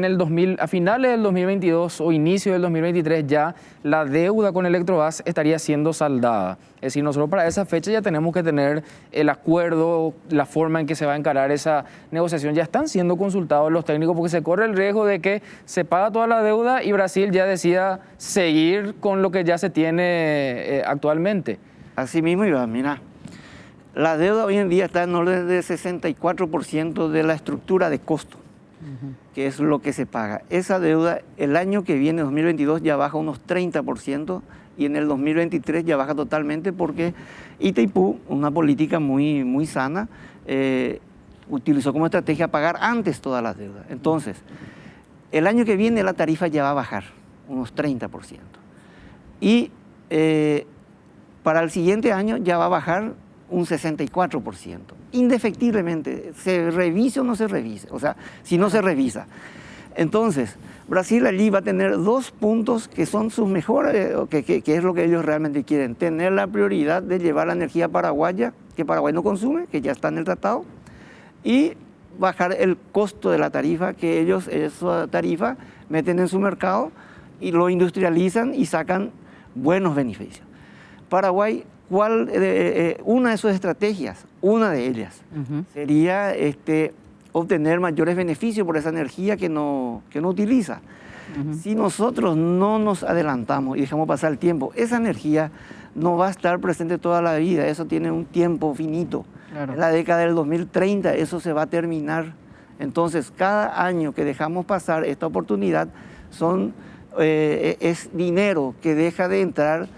a finales del 2022 o inicio del 2023 ya la deuda con Electrogas estaría siendo saldada. Es decir, nosotros para esa fecha ya tenemos que tener el acuerdo, la forma en que se va a encarar esa negociación. Ya están siendo consultados los técnicos porque se corre el riesgo de que se paga toda la deuda y Brasil ya decida seguir con lo que ya se tiene actualmente. Así mismo, Iván, mira, la deuda hoy en día está en orden de 64% de la estructura de costo, que es lo que se paga. Esa deuda el año que viene, 2022, ya baja unos 30% y en el 2023 ya baja totalmente porque Itaipú, una política muy sana, utilizó como estrategia pagar antes todas las deudas. Entonces, el año que viene la tarifa ya va a bajar unos 30%. Y para el siguiente año ya va a bajar un 64%. Indefectiblemente, se revise o no se revise. O sea, si no se revisa. Entonces, Brasil allí va a tener 2 puntos que son sus mejores, que es lo que ellos realmente quieren. Tener la prioridad de llevar la energía paraguaya, que Paraguay no consume, que ya está en el tratado, y bajar el costo de la tarifa, que ellos esa tarifa meten en su mercado y lo industrializan y sacan buenos beneficios. Paraguay, una de sus estrategias, una de ellas, sería obtener mayores beneficios por esa energía que no utiliza. Si nosotros no nos adelantamos y dejamos pasar el tiempo, esa energía no va a estar presente toda la vida, eso tiene un tiempo finito. Claro. En la década del 2030 eso se va a terminar. Entonces, cada año que dejamos pasar esta oportunidad es dinero que deja de entrar,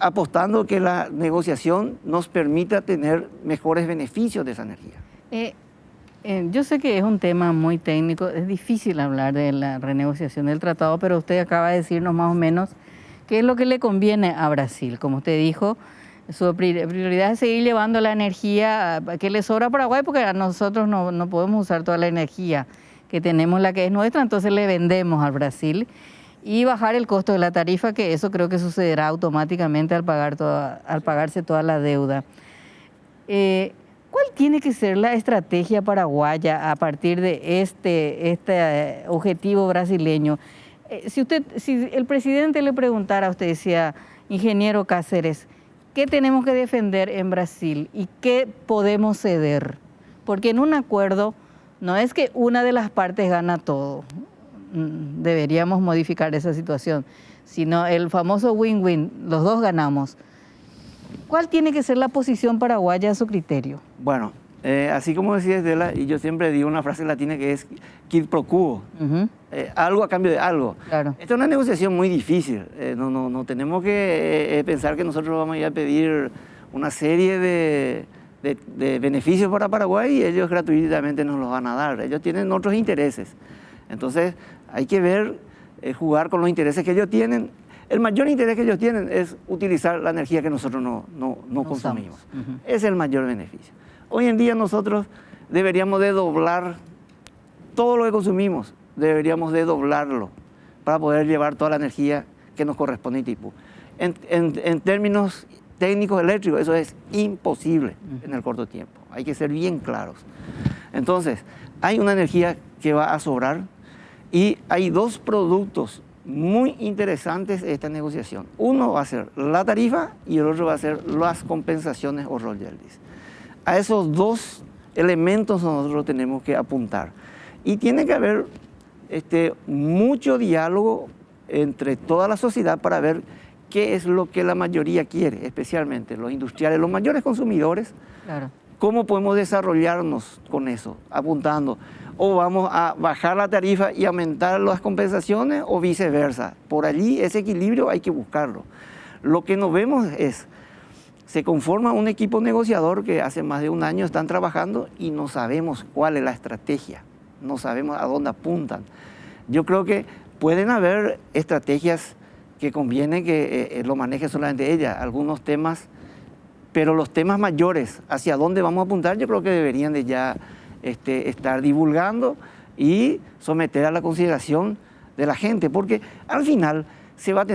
apostando que la negociación nos permita tener mejores beneficios de esa energía. Yo sé que es un tema muy técnico, es difícil hablar de la renegociación del tratado, pero usted acaba de decirnos más o menos qué es lo que le conviene a Brasil. Como usted dijo, su prioridad es seguir llevando la energía que le sobra a Paraguay, porque a nosotros no podemos usar toda la energía que tenemos, la que es nuestra, entonces le vendemos al Brasil. Y bajar el costo de la tarifa, que eso creo que sucederá automáticamente al pagarse toda la deuda. ¿Cuál tiene que ser la estrategia paraguaya a partir de este objetivo brasileño? Si el presidente le preguntara a usted, decía, ingeniero Cáceres, ¿qué tenemos que defender en Brasil y qué podemos ceder? Porque en un acuerdo no es que una de las partes gana todo. Deberíamos modificar esa situación, sino el famoso win-win, los dos ganamos. ¿Cuál tiene que ser la posición paraguaya a su criterio? Bueno, así como decía Estela, y yo siempre digo una frase latina que es quid pro quo, algo a cambio de algo. Claro. Esta es una negociación muy difícil, no tenemos que pensar que nosotros vamos a ir a pedir una serie de beneficios para Paraguay y ellos gratuitamente nos los van a dar. Ellos tienen otros intereses. Entonces, hay que ver, jugar con los intereses que ellos tienen. El mayor interés que ellos tienen es utilizar la energía que nosotros no consumimos. Es el mayor beneficio. Hoy en día nosotros deberíamos de doblar todo lo que consumimos, deberíamos de doblarlo para poder llevar toda la energía que nos corresponde a Itaipú. En términos técnicos eléctricos, eso es imposible en el corto tiempo. Hay que ser bien claros. Entonces, hay una energía que va a sobrar y hay 2 productos muy interesantes en esta negociación. Uno va a ser la tarifa y el otro va a ser las compensaciones o royalties. A esos 2 elementos nosotros tenemos que apuntar. Y tiene que haber mucho diálogo entre toda la sociedad para ver qué es lo que la mayoría quiere, especialmente los industriales, los mayores consumidores. Claro. ¿Cómo podemos desarrollarnos con eso? Apuntando. O vamos a bajar la tarifa y aumentar las compensaciones o viceversa. Por allí ese equilibrio hay que buscarlo. Lo que nos vemos es, se conforma un equipo negociador que hace más de un año están trabajando y no sabemos cuál es la estrategia. No sabemos a dónde apuntan. Yo creo que pueden haber estrategias que conviene que lo maneje solamente ella, algunos temas, pero los temas mayores, hacia dónde vamos a apuntar, yo creo que deberían de ya estar divulgando y someter a la consideración de la gente, porque al final se va a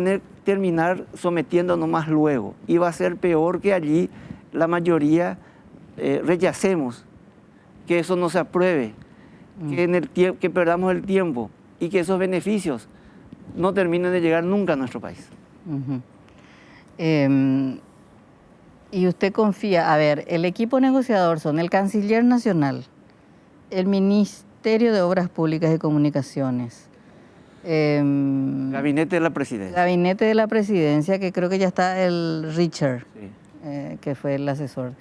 terminar sometiendo nomás luego y va a ser peor que allí la mayoría rechacemos, que eso no se apruebe, que perdamos el tiempo y que esos beneficios no terminen de llegar nunca a nuestro país. Y usted confía, a ver, el equipo negociador son el Canciller Nacional, el Ministerio de Obras Públicas y Comunicaciones, Gabinete de la Presidencia. Gabinete de la Presidencia, que creo que ya está el Richard, Sí. que fue el asesor.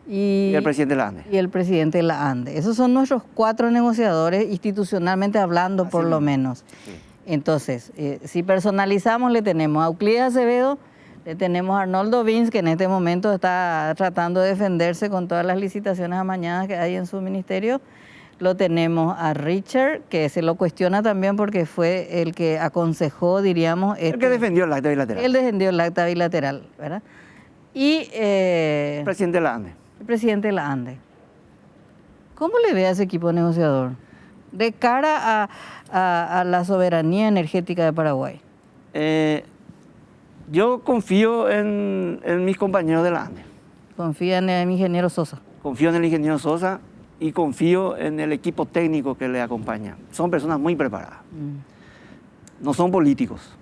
Y el presidente de la ANDE. Y el presidente de la ANDE. Esos son nuestros 4 negociadores, institucionalmente hablando, por lo menos. Sí. Entonces, si personalizamos, le tenemos a Euclides Acevedo, le tenemos a Arnoldo Vins, que en este momento está tratando de defenderse con todas las licitaciones amañadas que hay en su ministerio. Lo tenemos a Richard, que se lo cuestiona también porque fue el que aconsejó, diríamos... el que defendió el acta bilateral. Él defendió el acta bilateral, ¿verdad? Y... el presidente de la ANDE. El presidente de la ANDE. ¿Cómo le ve a ese equipo negociador de cara a la soberanía energética de Paraguay? Yo confío en mis compañeros de la ANDE. ¿Confía en el ingeniero Sosa? Confío en el ingeniero Sosa y confío en el equipo técnico que le acompaña. Son personas muy preparadas. No son políticos.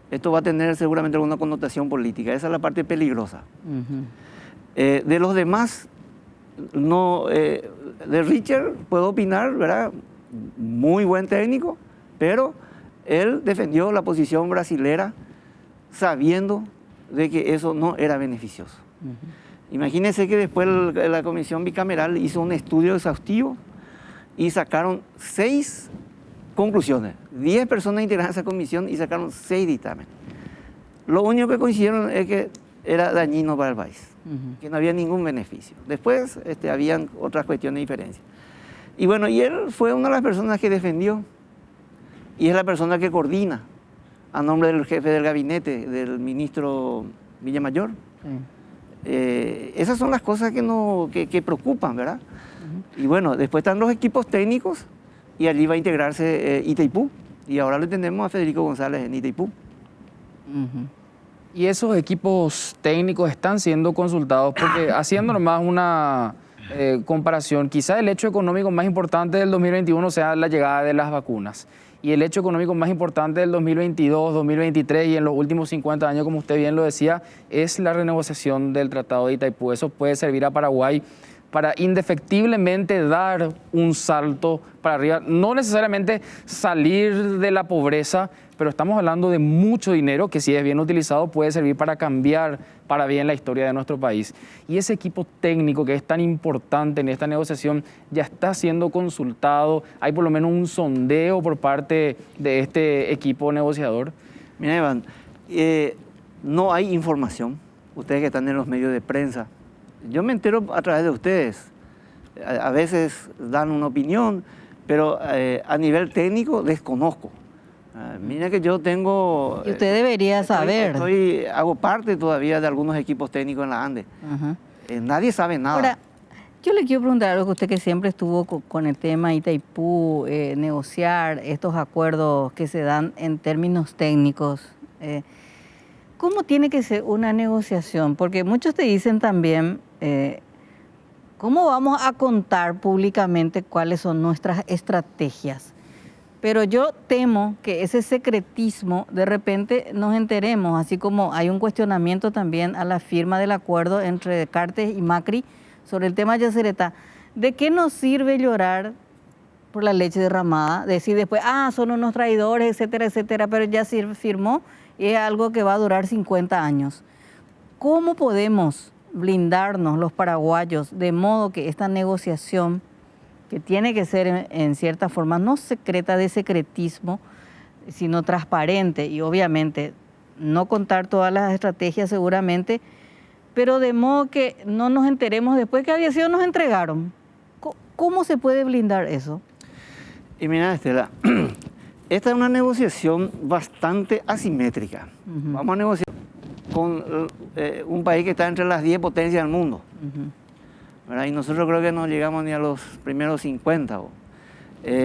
Esto va a tener seguramente alguna connotación política. Esa es la parte peligrosa. De los demás, no, de Richard puedo opinar, ¿verdad? Muy buen técnico, pero él defendió la posición brasilera sabiendo de que eso no era beneficioso. Imagínense que después la comisión bicameral hizo un estudio exhaustivo y sacaron 6 conclusiones. 10 personas integraron esa comisión y sacaron 6 dictámenes. Lo único que coincidieron es que era dañino para el país, que no había ningún beneficio. Después habían otras cuestiones de diferencia. Y bueno, y él fue una de las personas que defendió y es la persona que coordina a nombre del jefe del gabinete, del ministro Villamayor. Esas son las cosas que preocupan, ¿verdad? Y bueno, después están los equipos técnicos y allí va a integrarse Itaipú. Y ahora le tenemos a Federico González en Itaipú. Y esos equipos técnicos están siendo consultados porque haciendo nomás una comparación, quizá el hecho económico más importante del 2021 sea la llegada de las vacunas. Y el hecho económico más importante del 2022, 2023 y en los últimos 50 años, como usted bien lo decía, es la renegociación del Tratado de Itaipú. Eso puede servir a Paraguay para indefectiblemente dar un salto para arriba, no necesariamente salir de la pobreza, pero estamos hablando de mucho dinero que, si es bien utilizado, puede servir para cambiar para bien la historia de nuestro país. Y ese equipo técnico que es tan importante en esta negociación ya está siendo consultado. Hay por lo menos un sondeo por parte de este equipo negociador. Mira, Iván, no hay información. Ustedes que están en los medios de prensa, yo me entero a través de ustedes. A veces dan una opinión, pero a nivel técnico desconozco. Mira que yo tengo... Y usted debería saber. Hago parte todavía de algunos equipos técnicos en la ANDE. Nadie sabe nada. Ahora, yo le quiero preguntar algo que usted, que siempre estuvo con el tema Itaipú, negociar estos acuerdos que se dan en términos técnicos. ¿Cómo tiene que ser una negociación? Porque muchos te dicen también, ¿cómo vamos a contar públicamente cuáles son nuestras estrategias? Pero yo temo que ese secretismo de repente nos enteremos, así como hay un cuestionamiento también a la firma del acuerdo entre Cartes y Macri sobre el tema Yacyretá. ¿De qué nos sirve llorar por la leche derramada? Decir después, son unos traidores, etcétera, etcétera, pero ya se firmó y es algo que va a durar 50 años. ¿Cómo podemos blindarnos los paraguayos de modo que esta negociación, que tiene que ser en cierta forma no secreta de secretismo, sino transparente y obviamente no contar todas las estrategias seguramente, pero de modo que no nos enteremos después que había sido nos entregaron? ¿Cómo se puede blindar eso? Y mira, Estela, esta es una negociación bastante asimétrica. Vamos a negociar con un país que está entre las 10 potencias del mundo. Y nosotros creo que no llegamos ni a los primeros 50.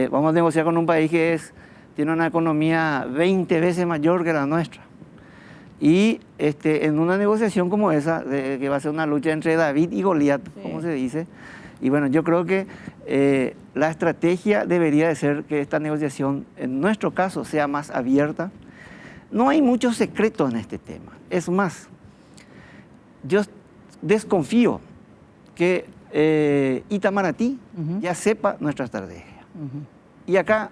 Vamos a negociar con un país que es tiene una economía 20 veces mayor que la nuestra. Y en una negociación como esa, que va a ser una lucha entre David y Goliat, como se dice, y bueno, yo creo que la estrategia debería de ser que esta negociación, en nuestro caso, sea más abierta. No hay muchos secretos en este tema. Es más, yo desconfío que Itamaraty ya sepa nuestra estrategia. Y acá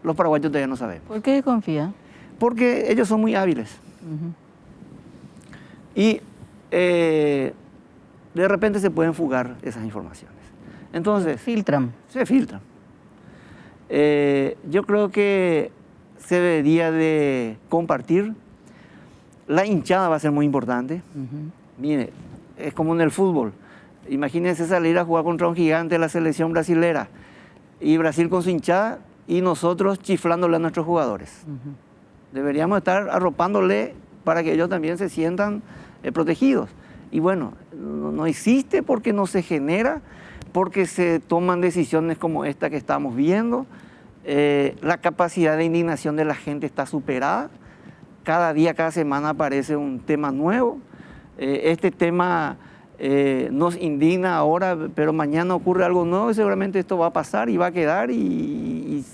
los paraguayos todavía no sabemos. ¿Por qué desconfía? Porque ellos son muy hábiles. Y de repente se pueden fugar esas informaciones. Entonces, se filtran. Yo creo que se debería de compartir. La hinchada va a ser muy importante. Mire, es como en el fútbol. Imagínense salir a jugar contra un gigante de la selección brasilera y Brasil con su hinchada y nosotros chiflándole a nuestros jugadores. Deberíamos estar arropándole para que ellos también se sientan protegidos. Y bueno, no existe porque no se genera, porque se toman decisiones como esta que estamos viendo. La capacidad de indignación de la gente está superada. Cada día, cada semana aparece un tema nuevo. Este tema nos indigna ahora, pero mañana ocurre algo nuevo y seguramente esto va a pasar y va a quedar y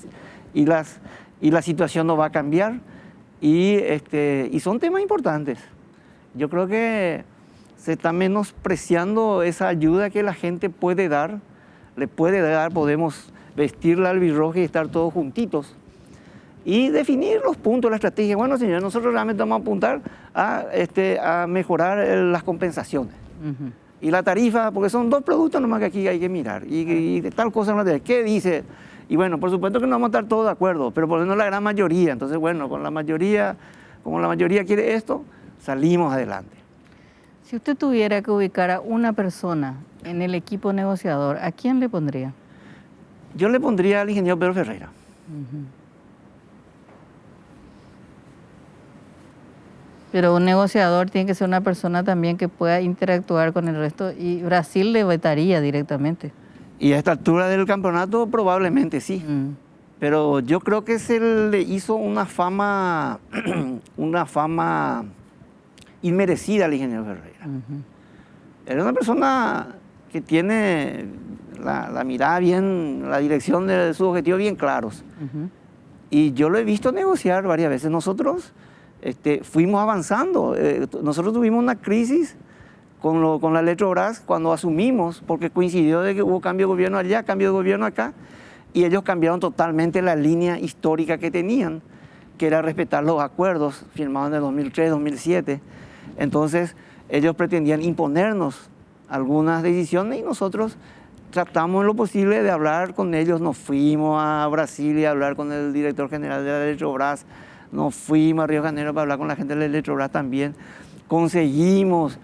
la situación no va a cambiar. Y son temas importantes. Yo creo que se está menospreciando esa ayuda que la gente puede dar. Le puede dar, podemos vestir la albirroja y estar todos juntitos. Y definir los puntos, la estrategia. Bueno, señores, nosotros realmente vamos a apuntar a mejorar las compensaciones. Y la tarifa, porque son dos productos nomás que aquí hay que mirar. Y tal cosa, ¿qué dice? Y bueno, por supuesto que no vamos a estar todos de acuerdo, pero por lo menos la gran mayoría. Entonces, bueno, como la mayoría quiere esto, salimos adelante. Si usted tuviera que ubicar a una persona en el equipo negociador, ¿a quién le pondría? Yo le pondría al ingeniero Pedro Ferreira. Pero un negociador tiene que ser una persona también que pueda interactuar con el resto y Brasil le vetaría directamente. Y a esta altura del campeonato probablemente sí. Pero yo creo que se le hizo una fama inmerecida al ingeniero Ferreira. Era una persona que tiene la mirada bien, la dirección de sus objetivos bien claros. Y yo lo he visto negociar varias veces. Nosotros fuimos avanzando. Nosotros tuvimos una crisis con la Electrobras cuando asumimos, porque coincidió de que hubo cambio de gobierno allá, cambio de gobierno acá, y ellos cambiaron totalmente la línea histórica que tenían, que era respetar los acuerdos firmados en el 2003, 2007. Entonces, ellos pretendían imponernos algunas decisiones y nosotros tratamos en lo posible de hablar con ellos. Nos fuimos a Brasil a hablar con el director general de la Electrobras, nos fuimos a Río de Janeiro para hablar con la gente de la Electrobras también. Conseguimos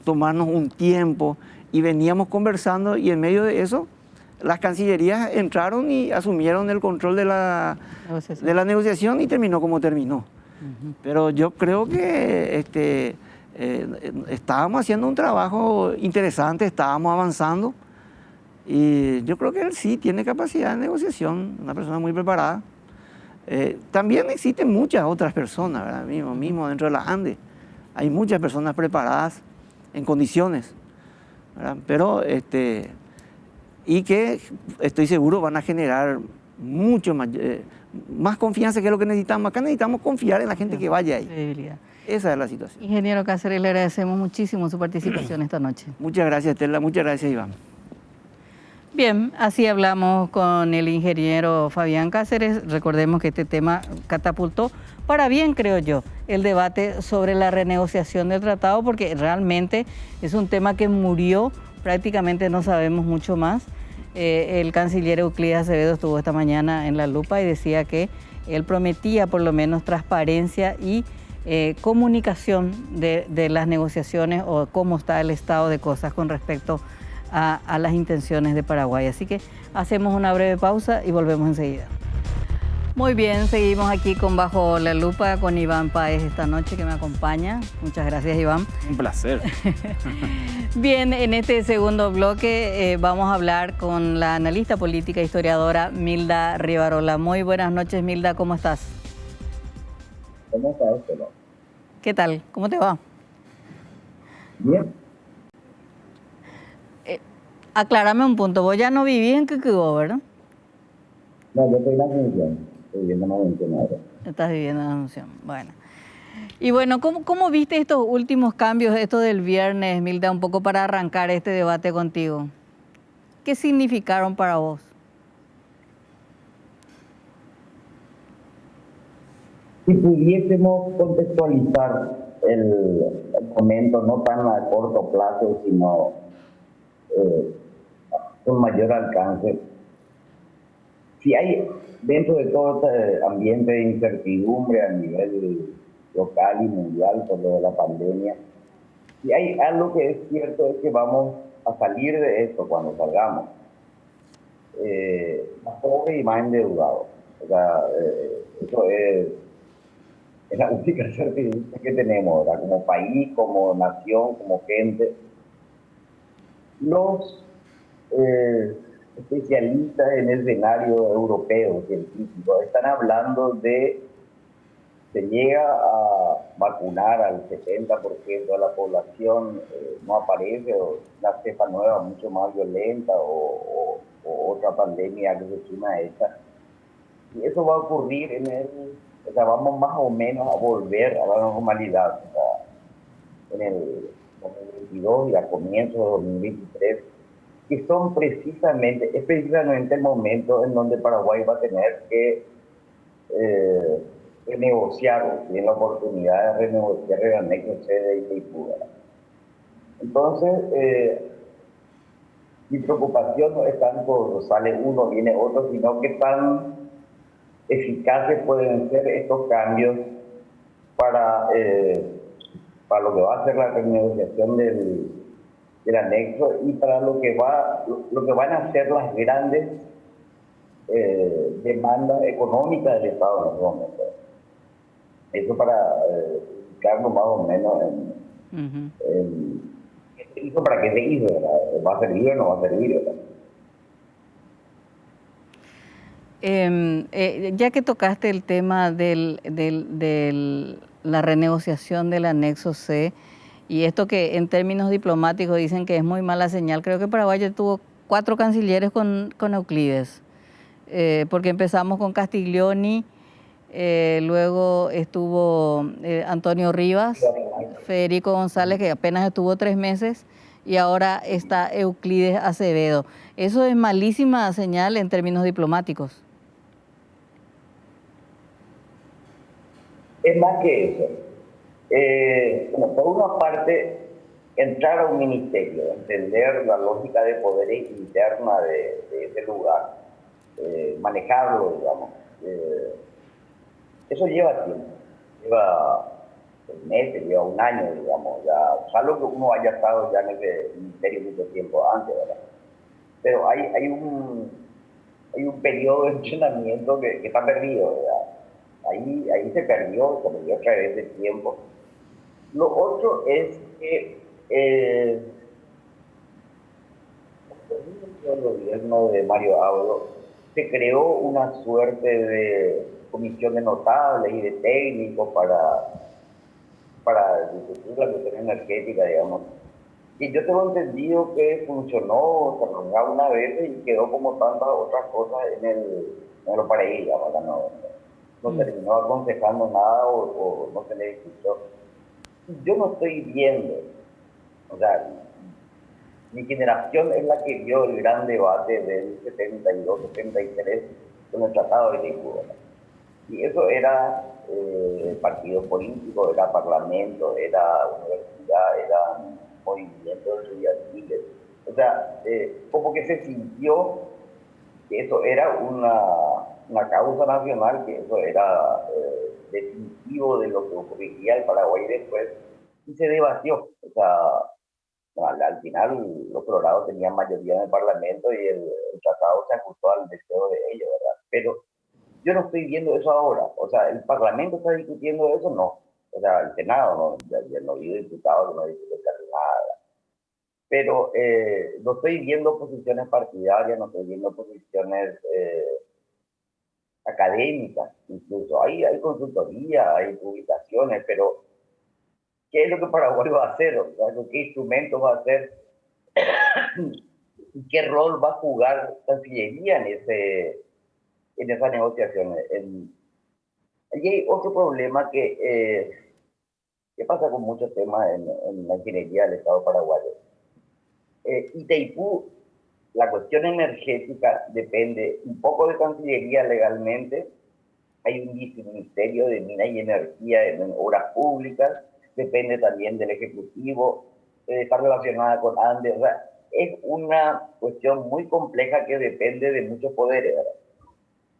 tomarnos un tiempo y veníamos conversando y en medio de eso las cancillerías entraron y asumieron el control de la negociación y terminó como terminó. Pero yo creo que estábamos haciendo un trabajo interesante, estábamos avanzando y yo creo que él sí tiene capacidad de negociación, una persona muy preparada. También existen muchas otras personas, ¿verdad? Mismo dentro de la ANDE. Hay muchas personas preparadas en condiciones, ¿verdad? Pero, y que estoy seguro van a generar mucho más confianza que lo que necesitamos. Acá necesitamos confiar en la gente que vaya ahí. Esa es la situación. Ingeniero Cáceres, le agradecemos muchísimo su participación esta noche. Muchas gracias, Estela. Muchas gracias, Iván. Bien, así hablamos con el ingeniero Fabián Cáceres. Recordemos que este tema catapultó para bien, creo yo, el debate sobre la renegociación del tratado, porque realmente es un tema que murió, prácticamente no sabemos mucho más. El canciller Euclides Acevedo estuvo esta mañana en La Lupa y decía que él prometía por lo menos transparencia y comunicación de las negociaciones o cómo está el estado de cosas con respecto a las intenciones de Paraguay. Así que hacemos una breve pausa y volvemos enseguida. Muy bien, seguimos aquí con Bajo la Lupa con Iván Páez esta noche que me acompaña. Muchas gracias, Iván. Un placer. Bien, en este segundo bloque vamos a hablar con la analista política e historiadora Milda Rivarola. Muy buenas noches, Milda, ¿cómo estás? ¿Cómo está usted? ¿Qué tal? ¿Cómo te va? Bien. Aclárame un punto, vos ya no vivís en Quiquigó, ¿verdad? No, yo estoy en la Asunción. Estoy viviendo en la Asunción ahora. Estás viviendo en Asunción, bueno. Y bueno, ¿cómo viste estos últimos cambios, esto del viernes, Milda, un poco para arrancar este debate contigo? ¿Qué significaron para vos? Si pudiésemos contextualizar el momento, no tan a corto plazo, sino con mayor alcance, si hay dentro de todo este ambiente de incertidumbre a nivel local y mundial por lo de la pandemia, si hay algo que es cierto es que vamos a salir de esto cuando salgamos, más pobre y más endeudados. O sea, eso es la única certidumbre que tenemos, ¿verdad? Como país, como nación, como gente. Los especialistas en el escenario europeo, científico, están hablando de se llega a vacunar al 70% de la población, no aparece una cepa nueva mucho más violenta o otra pandemia que se suma a esta. Y eso va a ocurrir o sea, vamos más o menos a volver a la normalidad, o sea, en el 2022 y a comienzos de 2023, que es precisamente el momento en donde Paraguay va a tener que renegociar, tiene la oportunidad de renegociar el anexo C de Itaipú. Entonces, mi preocupación no es tanto sale uno, viene otro, sino que tan eficaces pueden ser estos cambios para lo que va a ser la renegociación del anexo y para lo que van a ser las grandes demandas económicas del Estado en este momento. Eso para explicarlo más o menos eso para qué se hizo, ¿verdad? ¿Va a servir o no va a servir, ¿verdad? Ya que tocaste el tema de la renegociación del anexo C y esto que en términos diplomáticos dicen que es muy mala señal, creo que Paraguay ya tuvo 4 cancilleres con Euclides, porque empezamos con Castiglioni, luego estuvo Antonio Rivas, Federico González, que apenas estuvo 3 meses, y ahora está Euclides Acevedo. Eso es malísima señal en términos diplomáticos. Es más que eso. Bueno, por una parte, entrar a un ministerio, entender la lógica de poder interna de ese lugar, manejarlo, digamos, eso lleva tiempo, lleva meses, lleva un año, digamos, ya, salvo que uno haya estado ya en ese ministerio mucho tiempo antes, ¿verdad? Pero hay un periodo de entrenamiento que está perdido, ¿verdad? Ahí se perdió a través del tiempo. Lo otro es que el gobierno de Mario Abdo se creó una suerte de comisión de notables y de técnicos para discutir la cuestión energética, digamos. Y yo tengo entendido que funcionó, se reunió una vez y quedó como tantas otras cosas en el paraíso, no terminó aconsejando nada o no se le escuchó. Yo no estoy viendo, o sea, mi generación es la que vio el gran debate del 72, 73 con el Tratado de Itaipú. Y eso era partido político, era parlamento, era universidad, era movimiento de estudiantiles. O sea, como que se sintió que eso era una causa nacional, que eso era definitivo de lo que ocurriría en Paraguay después, y se debatió. O sea, al final los colorados tenían mayoría en el Parlamento y el tratado se ajustó al deseo de ellos, ¿verdad? Pero yo no estoy viendo eso ahora. O sea, el Parlamento está discutiendo eso, no. O sea, el Senado, no, ya no digo diputado, no digo nada. Pero no estoy viendo posiciones partidarias, no estoy viendo posiciones académicas, incluso. Hay consultoría, hay publicaciones, pero ¿qué es lo que Paraguay va a hacer? O sea, ¿qué instrumentos va a hacer? ¿Y qué rol va a jugar Cancillería en esas negociaciones? Y hay otro problema que pasa con muchos temas en la ingeniería del Estado paraguayo. Itaipú, la cuestión energética depende un poco de Cancillería legalmente. Hay un viceministerio de Minas y Energía en Obras Públicas, depende también del Ejecutivo, está relacionada con Andes. O sea, es una cuestión muy compleja que depende de muchos poderes, ¿verdad?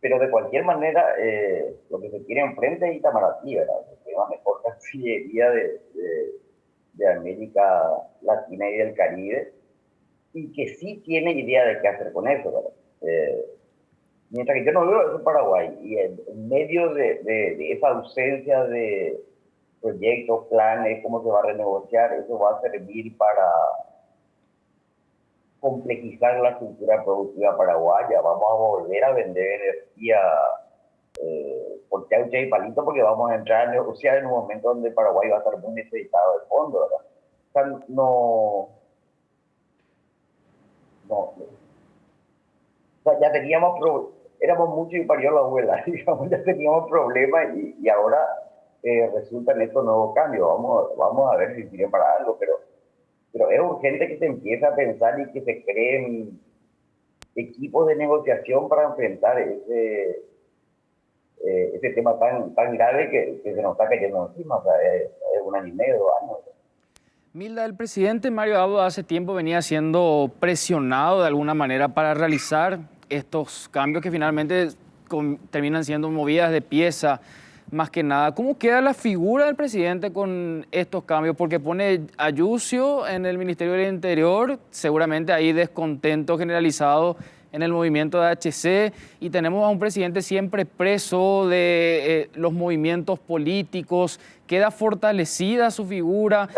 Pero de cualquier manera, lo que se quiere enfrente es Itamaraty, ¿verdad? Que es la mejor cancillería de América Latina y del Caribe, y que sí tiene idea de qué hacer con eso, ¿verdad? Mientras que yo no veo eso en Paraguay, y en medio de esa ausencia de proyectos, planes, cómo se va a renegociar, eso va a servir para complejizar la estructura productiva paraguaya. Vamos a volver a vender energía por chaucha y palito, porque vamos a entrar a negociar en un momento donde Paraguay va a estar muy necesitado de fondos, ¿verdad? O sea, o sea, ya teníamos éramos muchos y parió la abuela, digamos, ya teníamos problemas y ahora resultan estos nuevos cambios. Vamos a ver si sirven para algo, pero es urgente que se empiece a pensar y que se creen equipos de negociación para enfrentar ese tema tan grave que se nos está cayendo encima. O sea, es 1 año y medio, 2 años. Milda, el presidente Mario Abdo hace tiempo venía siendo presionado de alguna manera para realizar estos cambios que finalmente terminan siendo movidas de pieza, más que nada. ¿Cómo queda la figura del presidente con estos cambios? Porque pone a Yucio en el Ministerio del Interior, seguramente hay descontento generalizado en el movimiento de HC, y tenemos a un presidente siempre preso de los movimientos políticos. ¿Queda fortalecida su figura?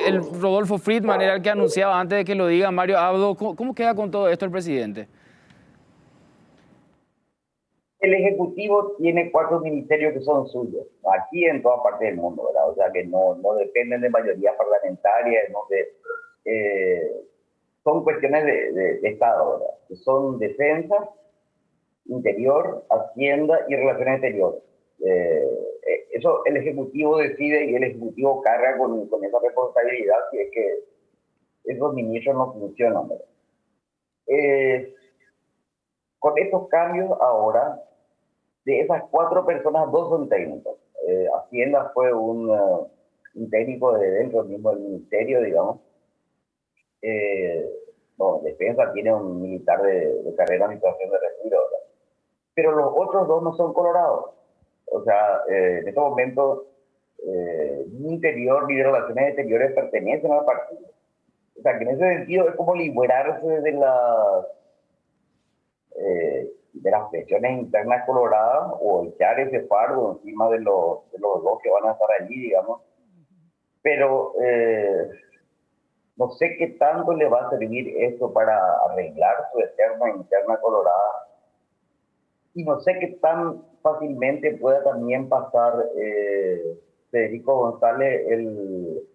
El Rodolfo Friedman era el que anunciaba antes de que lo diga Mario Abdo. ¿Cómo queda con todo esto el presidente? El Ejecutivo tiene 4 ministerios que son suyos, aquí en toda parte del mundo, ¿verdad? O sea, que no dependen de mayoría parlamentaria, son cuestiones de Estado, ¿verdad? Que son defensa, interior, hacienda y relaciones exteriores. Eso el Ejecutivo decide y el Ejecutivo carga con esa responsabilidad si es que esos ministros no funcionan, ¿verdad? Con estos cambios ahora, de esas 4 personas, 2 son técnicos. Hacienda fue un técnico de dentro mismo del ministerio, digamos. Defensa tiene un militar de carrera en situación de retiro, ¿verdad? Pero los otros 2 no son colorados. O sea, en estos momentos, ni interior ni de relaciones exteriores pertenecen al partido. O sea, que en ese sentido es como liberarse de las presiones internas coloradas o echar ese fardo encima de los 2 que van a estar allí, digamos. Pero no sé qué tanto le va a servir esto para arreglar su eterna interna colorada, y no sé qué tan fácilmente pueda también pasar Federico González el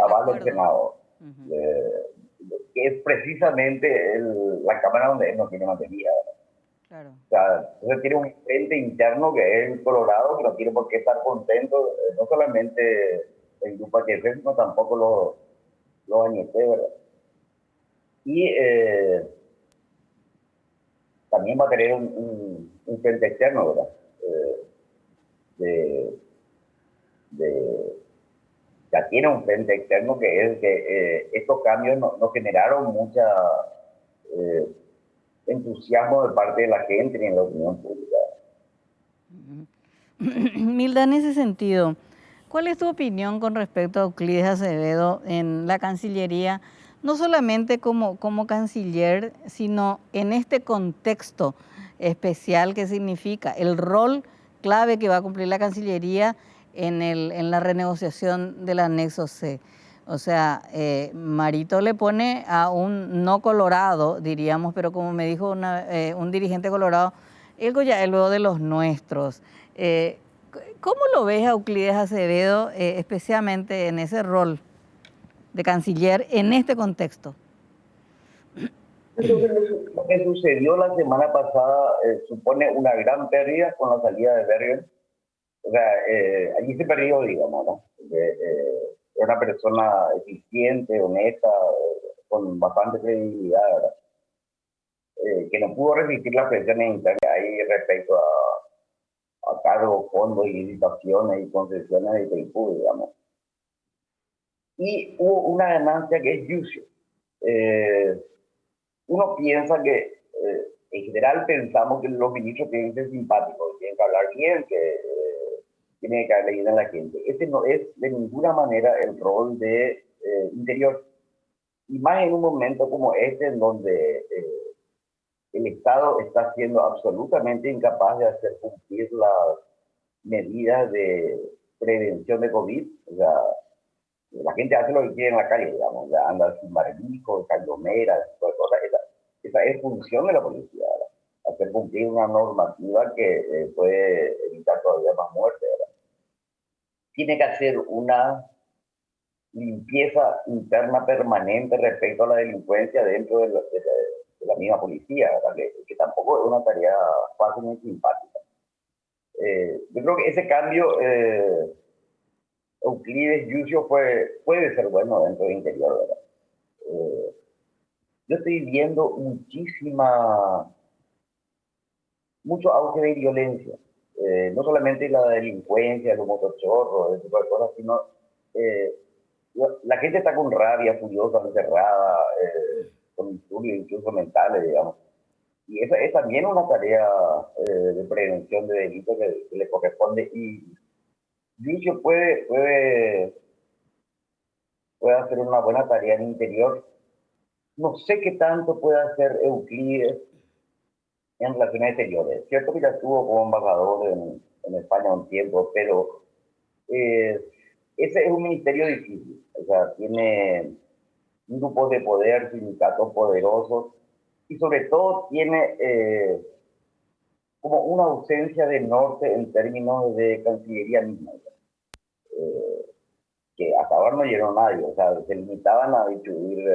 aval del Senado. Que es precisamente la Cámara donde él no tiene mayoría. Claro. O sea, entonces tiene un frente interno que es el Colorado, que no tiene por qué estar contento, no solamente el grupo HC, sino tampoco los ANT, ¿verdad? Y también va a tener un frente externo, ¿verdad? Ya tiene un frente externo que es que estos cambios no generaron mucha entusiasmo de parte de la gente ni en la opinión pública. Milda, en ese sentido, ¿cuál es tu opinión con respecto a Euclides Acevedo en la Cancillería? No solamente como canciller, sino en este contexto especial que significa, el rol clave que va a cumplir la Cancillería en la renegociación del anexo C. O sea, Marito le pone a un no colorado, diríamos, pero como me dijo un dirigente colorado, el Goya es luego de los nuestros. ¿Cómo lo ves a Euclides Acevedo, especialmente en ese rol de canciller en este contexto? Lo que sucedió la semana pasada supone una gran pérdida con la salida de Bergen. O sea, allí se perdió, digamos, ¿no? Era una persona eficiente, honesta, con bastante credibilidad, ¿verdad? Que no pudo resistir las presiones internas ahí respecto a cargos, fondos y licitaciones y concesiones de Itaipú, digamos. Y hubo una ganancia que es Yucio. Uno piensa que, en general pensamos que los ministros tienen que ser simpáticos, tienen que hablar bien, que tienen que caerle bien a la gente. Ese no es de ninguna manera el rol de interior. Y más en un momento como este, en donde el Estado está siendo absolutamente incapaz de hacer cumplir las medidas de prevención de COVID. O sea, la gente hace lo que quiere en la calle, digamos, ya anda sin barbijo, cayomera, ese tipo de cosas. Esa es función de la policía, ¿verdad? Hacer cumplir una normativa que puede evitar todavía más muertes, ¿verdad? Tiene que hacer una limpieza interna permanente respecto a la delincuencia dentro de la misma policía, ¿verdad? Que tampoco es una tarea fácil ni simpática. Yo creo que ese cambio, Euclides Yucio puede ser bueno dentro del interior, ¿verdad? Yo estoy viendo mucho auge de violencia, no solamente la delincuencia, los motochorros, ese tipo de cosas, sino la gente está con rabia, furiosa, encerrada, con disturbios incluso mentales, digamos. Y esa es también una tarea de prevención de delitos que le corresponde. Y Yucio puede hacer una buena tarea en el interior. No sé qué tanto puede hacer Euclides en relaciones exteriores. Cierto que ya estuvo como embajador en España un tiempo, pero ese es un ministerio difícil. O sea, tiene grupos de poder, sindicatos poderosos, y sobre todo tiene como una ausencia de norte en términos de Cancillería misma. Que hasta ahora no llegó nadie. O sea, se limitaban a distribuir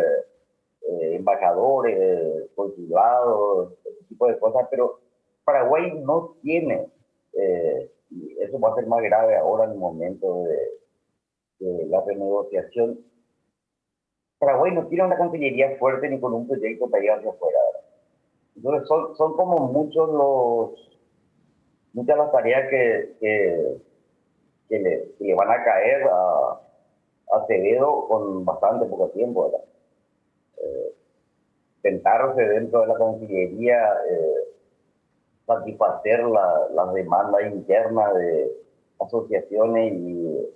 embajadores, consulados, ese tipo de cosas, pero Paraguay no tiene, y eso va a ser más grave ahora en el momento de la renegociación. Paraguay no tiene una cancillería fuerte ni con un proyecto para ir hacia afuera. Entonces son como muchas las tareas que le van a caer a Acevedo con bastante poco tiempo, ¿verdad? Sentarse dentro de la Cancillería, satisfacer las demandas internas de asociaciones y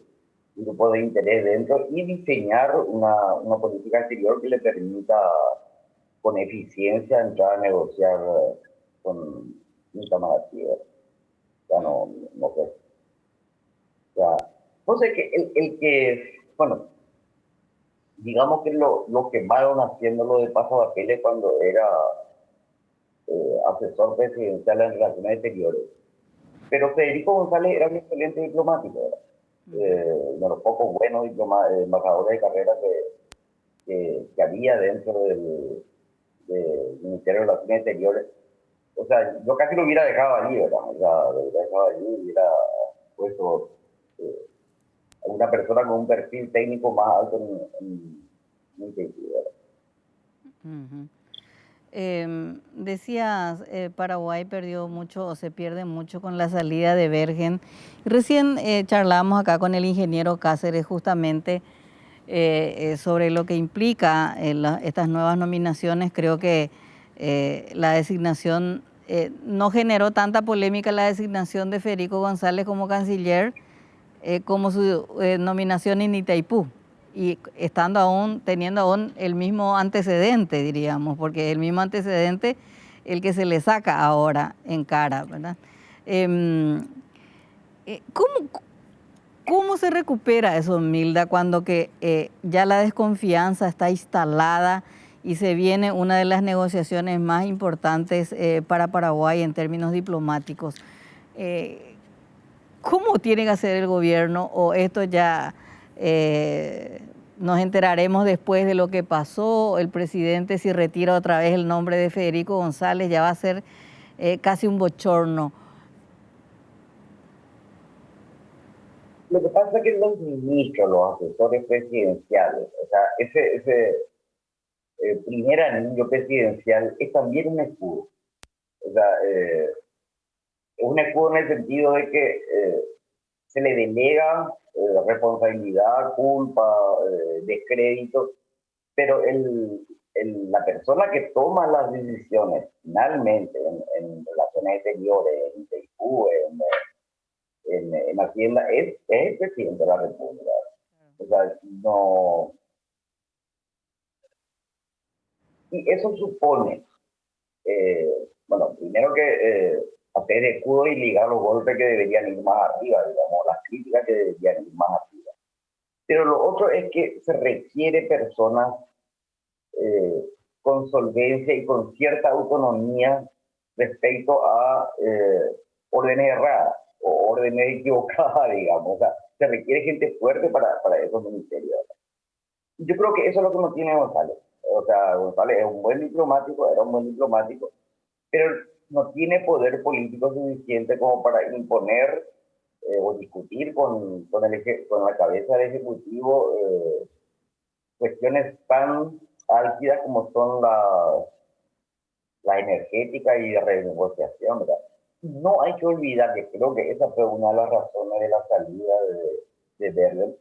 grupos de interés dentro y diseñar una política exterior que le permita con eficiencia entrar a negociar con Itamaraty. O sea, no sé. O sea, no sé bueno, digamos que lo quemaron haciéndolo de pasapapeles cuando era asesor presidencial en relaciones exteriores. Pero Federico González era un excelente diplomático, ¿verdad? De los pocos buenos embajadores de carrera que había dentro del Ministerio de Relaciones Exteriores. O sea, yo casi lo hubiera dejado allí, ¿verdad? O sea, lo hubiera dejado allí y hubiera puesto a una persona con un perfil técnico más alto en ¿verdad? Decías, Paraguay perdió mucho o se pierde mucho con la salida de Bergen. Recién charlábamos acá con el ingeniero Cáceres justamente sobre lo que implica estas nuevas nominaciones. Creo que la designación, no generó tanta polémica la designación de Federico González como canciller como su nominación en Itaipú. Y teniendo aún el mismo antecedente, diríamos, porque el mismo antecedente el que se le saca ahora en cara, ¿verdad? ¿Cómo se recupera eso, Milda, cuando que ya la desconfianza está instalada y se viene una de las negociaciones más importantes para Paraguay en términos diplomáticos? ¿Cómo tiene que hacer el gobierno? ¿O esto ya nos enteraremos después de lo que pasó? El presidente, si retira otra vez el nombre de Federico González, ya va a ser casi un bochorno. Lo que pasa es que los ministros, los asesores presidenciales, o sea, ese primer anillo presidencial es también un escudo. O sea, es un escudo en el sentido de que se le delega responsabilidad, culpa, descrédito, pero la persona que toma las decisiones finalmente en relaciones exteriores, en Itaipú, en Hacienda, es el presidente de la República. O sea, no. Y eso supone, bueno, primero que hacer escudo y ligar los golpes que deberían ir más arriba, digamos, las críticas que deberían ir más arriba. Pero lo otro es que se requiere personas con solvencia y con cierta autonomía respecto a órdenes erradas o órdenes equivocadas, digamos. O sea, se requiere gente fuerte para esos ministerios. Y yo creo que eso es lo que no tiene González. O sea, González es un buen diplomático, era un buen diplomático, pero no tiene poder político suficiente como para imponer o discutir con la cabeza del Ejecutivo cuestiones tan álgidas como son la energética y de renegociación, ¿verdad? No hay que olvidar que creo que esa fue una de las razones de la salida de Bergen.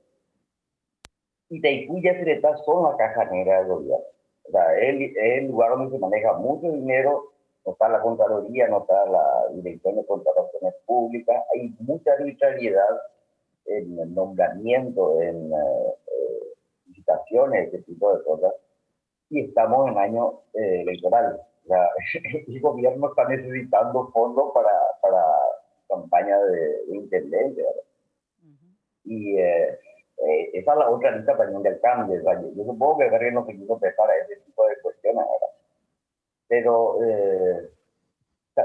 Itaipú y Yacyretá son la caja negra del gobierno. O sea, es el lugar donde se maneja mucho dinero, no está la Contraloría, no está la Dirección de Contrataciones Públicas, hay mucha arbitrariedad en el nombramiento, en licitaciones, ese tipo de cosas, y estamos en año electoral. O sea, el gobierno está necesitando fondos para campaña de intendencia, ¿verdad? Y esa es la otra lista también del cambio. O sea, yo supongo que Bergen no se quiso prestar a ese tipo de cuestiones ahora. Pero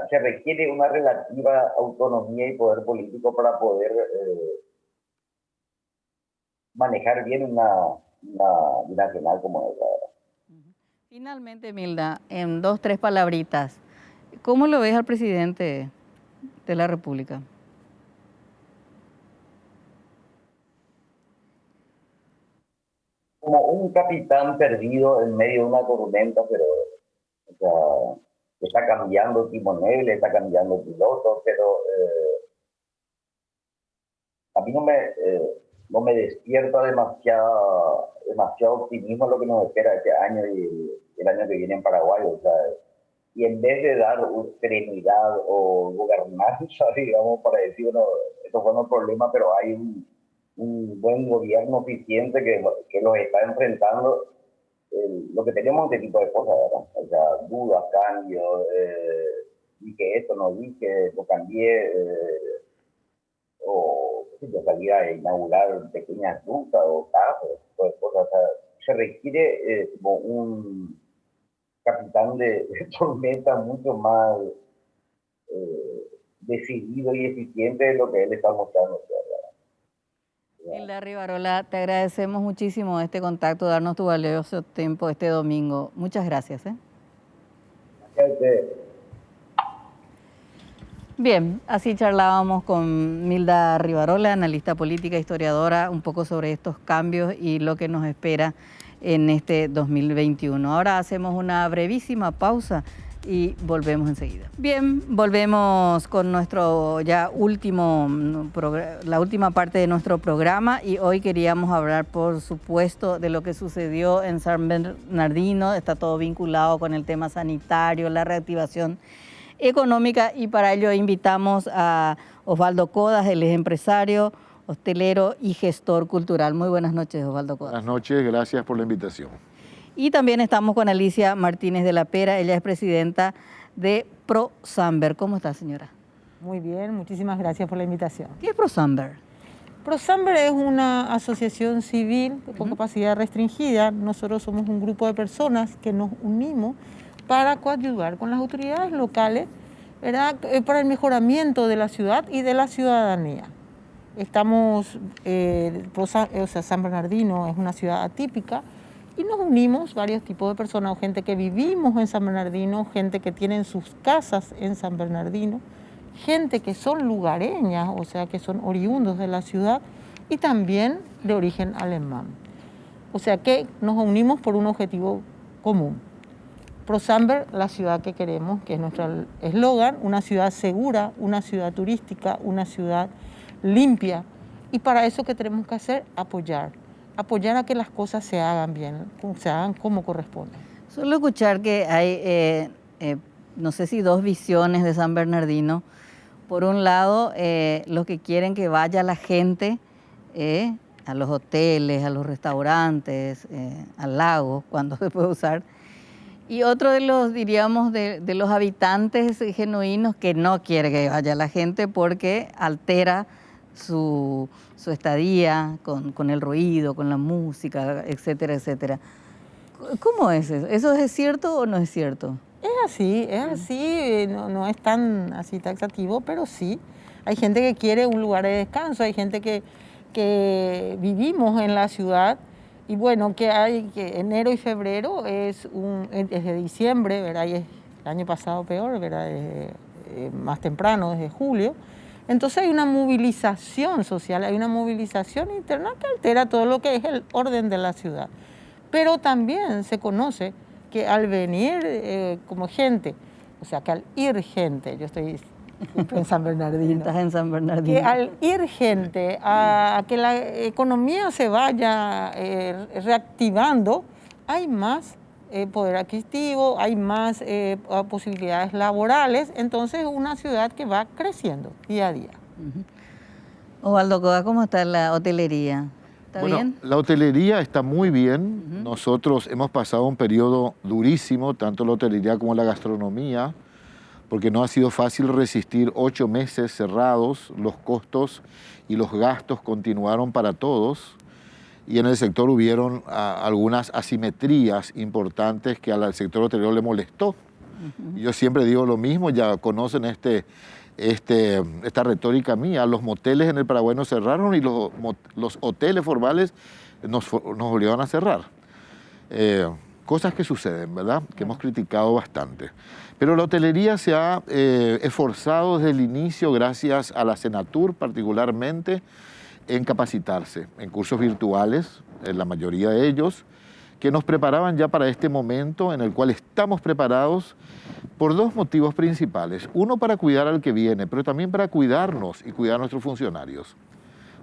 se requiere una relativa autonomía y poder político para poder manejar bien una binacional como esa, ¿verdad? Finalmente, Milda, en 2, 3 palabritas, ¿cómo lo ves al presidente de la República? Como un capitán perdido en medio de una tormenta, pero o sea, está cambiando timonel, está cambiando piloto, pero a mí no me despierta demasiado optimismo lo que nos espera este año y el año que viene en Paraguay. O sea, y en vez de dar serenidad o gobernanza, digamos, para decir, bueno, estos son los problemas, pero hay un buen gobierno eficiente que los está enfrentando, lo que tenemos este tipo de cosas, ¿verdad? O sea, dudas, cambios, dije esto, no dije, lo cambié, o salir a inaugurar pequeñas rutas o casos, ese tipo de cosas. O sea, se requiere como un capitán de tormenta mucho más decidido y eficiente de lo que él está mostrando. Milda Rivarola, te agradecemos muchísimo este contacto, darnos tu valioso tiempo este domingo. Muchas gracias. Gracias a ustedes. Bien, así charlábamos con Milda Rivarola, analista política, historiadora, un poco sobre estos cambios y lo que nos espera en este 2021. Ahora hacemos una brevísima pausa y volvemos enseguida. Bien, volvemos con nuestro ya la última parte de nuestro programa y hoy queríamos hablar, por supuesto, de lo que sucedió en San Bernardino. Está todo vinculado con el tema sanitario, la reactivación económica, y para ello invitamos a Osvaldo Codas, él es empresario, hostelero y gestor cultural. Muy buenas noches, Osvaldo Codas. Buenas noches, gracias por la invitación. Y también estamos con Alicia Martínez de la Pera, ella es presidenta de ProSamber. ¿Cómo está, señora? Muy bien, muchísimas gracias por la invitación. ¿Qué es ProSamber? ProSamber es una asociación civil con capacidad restringida. Nosotros somos un grupo de personas que nos unimos para coadyuvar con las autoridades locales, ¿verdad?, para el mejoramiento de la ciudad y de la ciudadanía. Estamos, San Bernardino es una ciudad atípica y nos unimos varios tipos de personas, gente que vivimos en San Bernardino, gente que tienen sus casas en San Bernardino, gente que son lugareñas, o sea, que son oriundos de la ciudad y también de origen alemán. O sea, que nos unimos por un objetivo común. ProSamber, la ciudad que queremos, que es nuestro eslogan, una ciudad segura, una ciudad turística, una ciudad limpia. Y para eso, ¿qué tenemos que hacer? Apoyar a que las cosas se hagan bien, se hagan como corresponde. Suelo escuchar que hay, no sé si dos visiones de San Bernardino. Por un lado, los que quieren que vaya la gente a los hoteles, a los restaurantes, al lago, cuando se puede usar. Y otro de los, diríamos, de los habitantes genuinos que no quiere que vaya la gente porque altera su estadía con el ruido, con la música, etcétera, etcétera. ¿Cómo es eso? ¿Eso es cierto o no es cierto? Es así, no es tan así taxativo, pero sí. Hay gente que quiere un lugar de descanso, hay gente que vivimos en la ciudad y bueno, que enero y febrero es de diciembre, ¿verdad? Y es el año pasado peor, ¿verdad? Más temprano, desde julio. Entonces hay una movilización social, hay una movilización interna que altera todo lo que es el orden de la ciudad. Pero también se conoce que al venir como gente, o sea, que al ir gente, yo estoy en San Bernardino. Estás en San Bernardino. Que al ir gente a que la economía se vaya reactivando, hay más poder adquisitivo, hay más posibilidades laborales, entonces una ciudad que va creciendo día a día. Osvaldo Coda, ¿cómo está la hotelería? ¿Está bien? La hotelería está muy bien. Nosotros hemos pasado un periodo durísimo, tanto la hotelería como la gastronomía, porque no ha sido fácil resistir 8 meses cerrados, los costos y los gastos continuaron para todos y en el sector hubieron algunas asimetrías importantes que al sector hotelero le molestó. Yo siempre digo lo mismo, ya conocen esta retórica mía, los moteles en el Paraguay nos cerraron y los hoteles formales nos obligaron a cerrar. Cosas que suceden, ¿verdad? Que hemos criticado bastante. Pero la hotelería se ha esforzado desde el inicio, gracias a la Senatur particularmente, en capacitarse en cursos virtuales, en la mayoría de ellos, que nos preparaban ya para este momento en el cual estamos preparados por 2 motivos principales. Uno, para cuidar al que viene, pero también para cuidarnos y cuidar a nuestros funcionarios.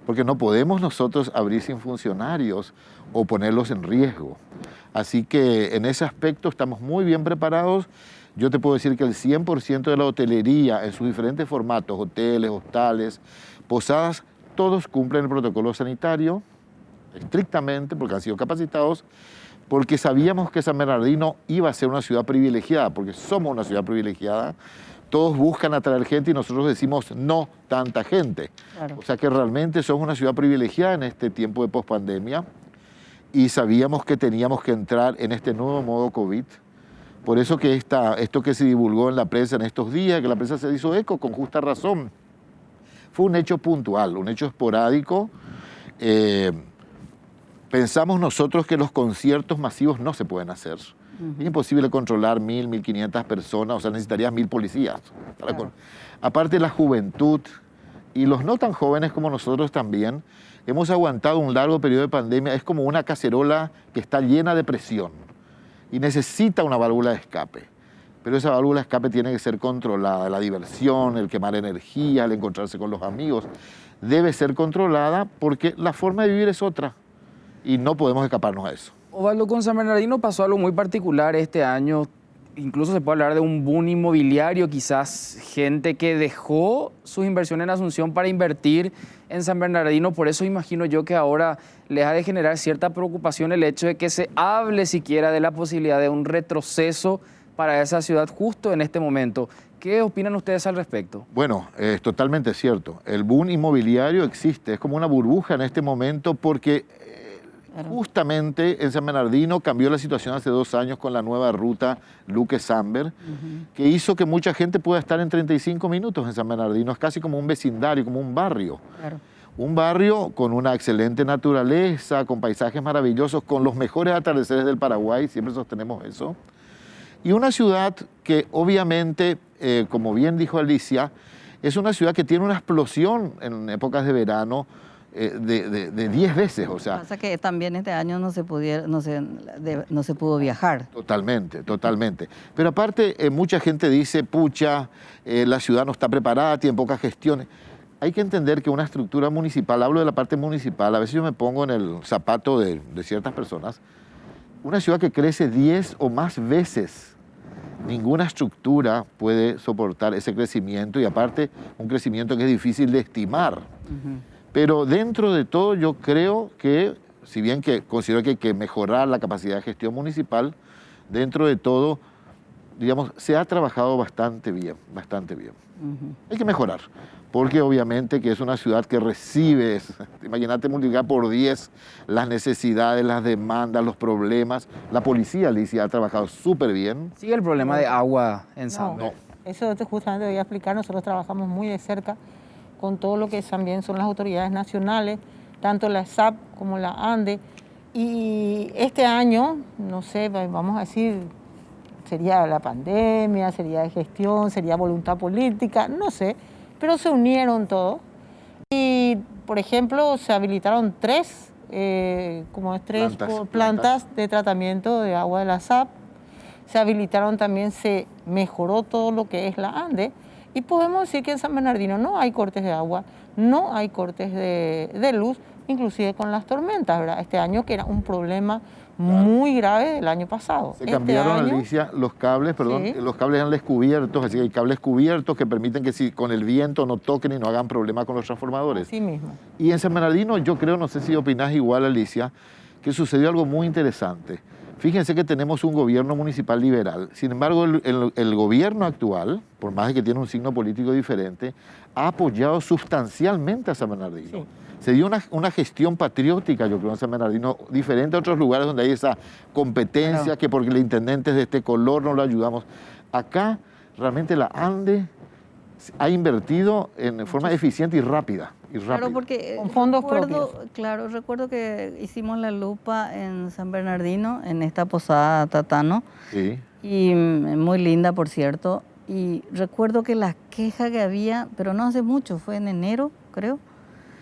Porque no podemos nosotros abrir sin funcionarios o ponerlos en riesgo. Así que en ese aspecto estamos muy bien preparados. Yo te puedo decir que el 100% de la hotelería en sus diferentes formatos, hoteles, hostales, posadas, todos cumplen el protocolo sanitario estrictamente porque han sido capacitados, porque sabíamos que San Bernardino iba a ser una ciudad privilegiada, porque somos una ciudad privilegiada. Todos buscan atraer gente y nosotros decimos no tanta gente. Claro. O sea que realmente somos una ciudad privilegiada en este tiempo de pospandemia y sabíamos que teníamos que entrar en este nuevo modo COVID. Por eso que esto que se divulgó en la prensa en estos días, que la prensa se hizo eco con justa razón, fue un hecho puntual, un hecho esporádico. Pensamos nosotros que los conciertos masivos no se pueden hacer. Es imposible controlar 1.000, 1.500 personas, o sea, necesitarías 1.000 policías. Claro. Aparte, la juventud y los no tan jóvenes como nosotros también, hemos aguantado un largo periodo de pandemia. Es como una cacerola que está llena de presión y necesita una válvula de escape. Pero esa válvula de escape tiene que ser controlada. La diversión, el quemar energía, el encontrarse con los amigos, debe ser controlada porque la forma de vivir es otra y no podemos escaparnos a eso. Osvaldo, con San Bernardino pasó algo muy particular este año. Incluso se puede hablar de un boom inmobiliario, quizás gente que dejó sus inversiones en Asunción para invertir en San Bernardino. Por eso imagino yo que ahora les ha de generar cierta preocupación el hecho de que se hable siquiera de la posibilidad de un retroceso para esa ciudad justo en este momento. ¿Qué opinan ustedes al respecto? Bueno, es totalmente cierto. El boom inmobiliario existe, es como una burbuja en este momento porque justamente en San Bernardino cambió la situación hace 2 años con la nueva ruta Luque-Samber, que hizo que mucha gente pueda estar en 35 minutos en San Bernardino. Es casi como un vecindario, como un barrio. Claro. Un barrio con una excelente naturaleza, con paisajes maravillosos, con los mejores atardeceres del Paraguay, siempre sostenemos eso. Y una ciudad que obviamente, como bien dijo Alicia, es una ciudad que tiene una explosión en épocas de verano de 10 veces, o sea. Pasa que también este año no se pudo viajar. Totalmente, totalmente. Pero aparte, mucha gente dice, pucha, la ciudad no está preparada, tiene pocas gestiones. Hay que entender que una estructura municipal, hablo de la parte municipal, a veces yo me pongo en el zapato de ciertas personas, una ciudad que crece 10 o más veces, ninguna estructura puede soportar ese crecimiento y aparte un crecimiento que es difícil de estimar. Pero dentro de todo yo creo que, si bien que considero que hay que mejorar la capacidad de gestión municipal, dentro de todo, digamos, se ha trabajado bastante bien, bastante bien. Hay que mejorar, porque obviamente que es una ciudad que recibe, imagínate multiplicar por 10 las necesidades, las demandas, los problemas. La policía, Alicia, ha trabajado súper bien. ¿Sigue el problema de agua en Samber? No. Eso justamente voy a explicar. Nosotros trabajamos muy de cerca con todo lo que también son las autoridades nacionales, tanto la SAP como la ANDE. Y este año, no sé, vamos a decir, sería la pandemia, sería de gestión, sería voluntad política, no sé, pero se unieron todos. Y, por ejemplo, se habilitaron 3 plantas de tratamiento de agua de la SAP. Se habilitaron también, se mejoró todo lo que es la ANDE. Y podemos decir que en San Bernardino no hay cortes de agua, no hay cortes de luz, inclusive con las tormentas, ¿verdad? Este año que era un problema muy grave del año pasado. Se cambiaron, Alicia, los cables, Sí. Los cables eran descubiertos, así que hay cables cubiertos que permiten que si con el viento no toquen y no hagan problemas con los transformadores. Así mismo. Y en San Bernardino yo creo, no sé si opinás igual, Alicia, que sucedió algo muy interesante. Fíjense que tenemos un gobierno municipal liberal. Sin embargo, el gobierno actual, por más de que tiene un signo político diferente, ha apoyado sustancialmente a San Bernardino. Sí. Se dio una gestión patriótica, yo creo, en San Bernardino, diferente a otros lugares donde hay esa competencia, Claro. que porque el intendente es de este color no lo ayudamos. Acá, realmente la ANDE ha invertido en forma eficiente y rápida. Claro, porque Con fondos propios. Claro, recuerdo que hicimos la lupa en San Bernardino, en esta posada Tatano, Sí. y muy linda, por cierto. Y recuerdo que la queja que había, pero no hace mucho, fue en enero, creo.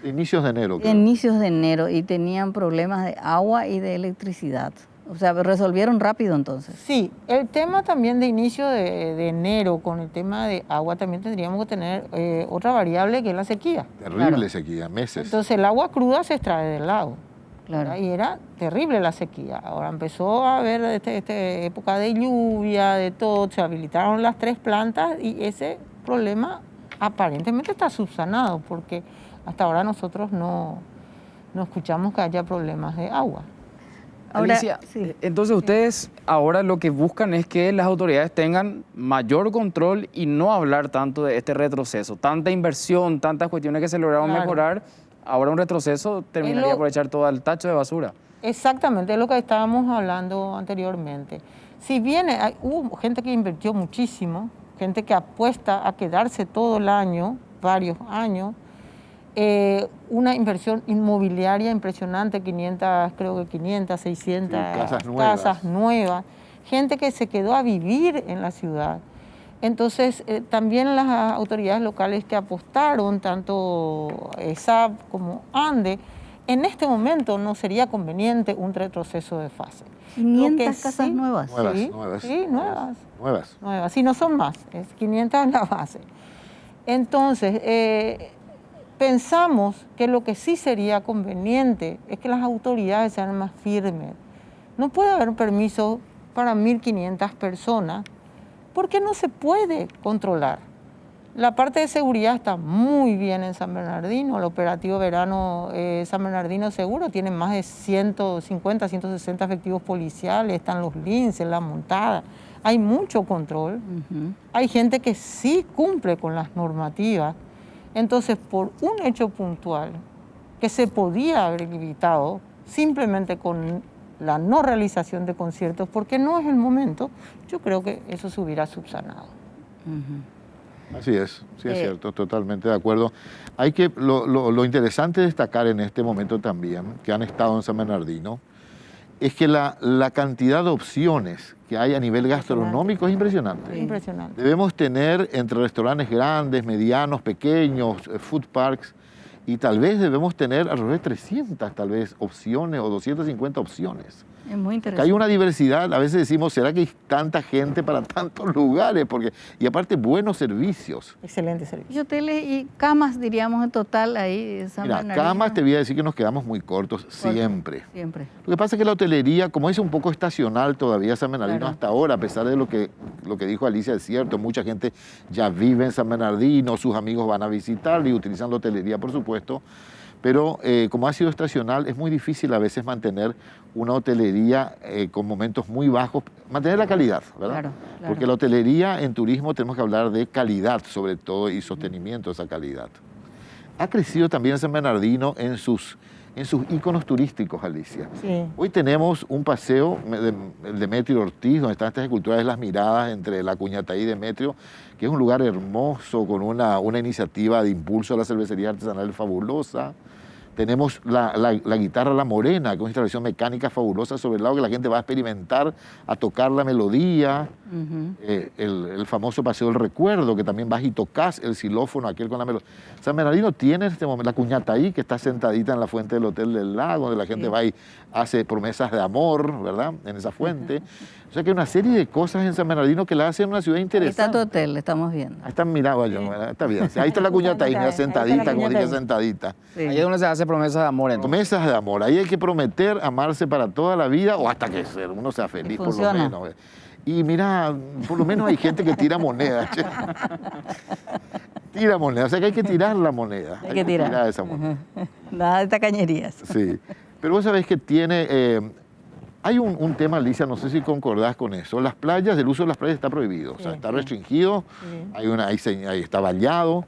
Inicios de enero. creo. Inicios de enero, y tenían problemas de agua y de electricidad. O sea, resolvieron rápido entonces. Sí, el tema también de inicio de enero con el tema de agua también tendríamos que tener otra variable que es la sequía. Terrible Claro. sequía, meses. Entonces el agua cruda se extrae del lago. Claro. Y era terrible la sequía. Ahora empezó a haber época de lluvia, de todo, se habilitaron las 3 plantas y ese problema aparentemente está subsanado porque hasta ahora nosotros no escuchamos que haya problemas de agua. Ahora, Alicia, sí. entonces ustedes ahora lo que buscan es que las autoridades tengan mayor control y no hablar tanto de este retroceso. Tanta inversión, tantas cuestiones que se lograron Claro. mejorar, ahora un retroceso terminaría por echar todo al tacho de basura. Exactamente, es lo que estábamos hablando anteriormente. Si bien hubo gente que invirtió muchísimo, gente que apuesta a quedarse todo el año, varios años, una inversión inmobiliaria impresionante, 500, 600 Sí, casas nuevas, gente que se quedó a vivir en la ciudad. Entonces, también las autoridades locales que apostaron, tanto SAP como ANDE, en este momento no sería conveniente un retroceso de fase. 500 casas nuevas. Nuevas, Sí, nuevas. sí, nuevas. Nuevas. Sí, no son más, es 500 en la base. Entonces, pensamos que lo que sí sería conveniente es que las autoridades sean más firmes. No puede haber un permiso para 1.500 personas porque no se puede controlar. La parte de seguridad está muy bien en San Bernardino. El operativo verano San Bernardino Seguro tiene más de 150, 160 efectivos policiales, están los linces, la montada. Hay mucho control. Hay gente que sí cumple con las normativas. Entonces, por un hecho puntual que se podía haber evitado simplemente con la no realización de conciertos, porque no es el momento, yo creo que eso se hubiera subsanado. Así es, sí es cierto, totalmente de acuerdo. Hay que, lo interesante de destacar en este momento también, que han estado en San Bernardino, es que la cantidad de opciones que hay a nivel gastronómico es impresionante. Impresionante. Debemos tener entre restaurantes grandes, medianos, pequeños, food parks, y tal vez debemos tener alrededor de 300 tal vez opciones o 250 opciones. Es muy Que interesante. hay una diversidad, a veces decimos, ¿será que hay tanta gente para tantos lugares? Y aparte, buenos servicios. Excelente servicio. Y hoteles y camas, diríamos, en total ahí. San Mira, Bernardino. camas te voy a decir que nos quedamos muy cortos siempre. Siempre. Lo que pasa es que la hotelería, como es un poco estacional todavía San Bernardino Claro. hasta ahora, a pesar de lo que dijo Alicia, es cierto, mucha gente ya vive en San Bernardino, sus amigos van a visitar y utilizan la hotelería, por supuesto, pero como ha sido estacional, es muy difícil a veces mantener una hotelería con momentos muy bajos, mantener la calidad, ¿verdad? Claro, claro. Porque la hotelería en turismo tenemos que hablar de calidad sobre todo y sostenimiento de esa calidad. Ha crecido también San Bernardino en sus íconos turísticos, Alicia. Sí. Hoy tenemos un paseo de Demetrio Ortiz, donde están estas esculturas de las miradas entre la Cuñataí y Demetrio, que es un lugar hermoso, con una iniciativa de impulso a la cervecería artesanal fabulosa. Tenemos la guitarra La Morena, que es una instalación mecánica fabulosa sobre el lago que la gente va a experimentar, a tocar la melodía. El famoso Paseo del Recuerdo, que también vas y tocas el xilófono, aquel con la melodía. San Bernardino tiene en este momento la Cuñataí, que está sentadita en la fuente del Hotel del Lago, donde la gente va y hace promesas de amor, ¿verdad? En esa fuente. O sea que hay una serie de cosas en San Bernardino que la hacen una ciudad Ahí interesante. está tu hotel, estamos viendo. Ahí está, miraba yo, está bien. Ahí está la Cuñataí, mira, sentadita, como dije, sentadita. Sí. Ahí es donde se hace promesas de amor, entonces. Promesas de amor. Ahí hay que prometer amarse para toda la vida o hasta que uno sea feliz, por lo funciona. menos. Y mira, por lo menos hay gente que tira moneda. Che. Tira moneda, o sea que hay que tirar la moneda. Hay que tirar. esa moneda. Nada de tacañerías. Sí. Pero vos sabés que tiene... hay un tema, Alicia, no sé si concordás con eso. Las playas, el uso de las playas está prohibido. O sea, está restringido, ahí está vallado.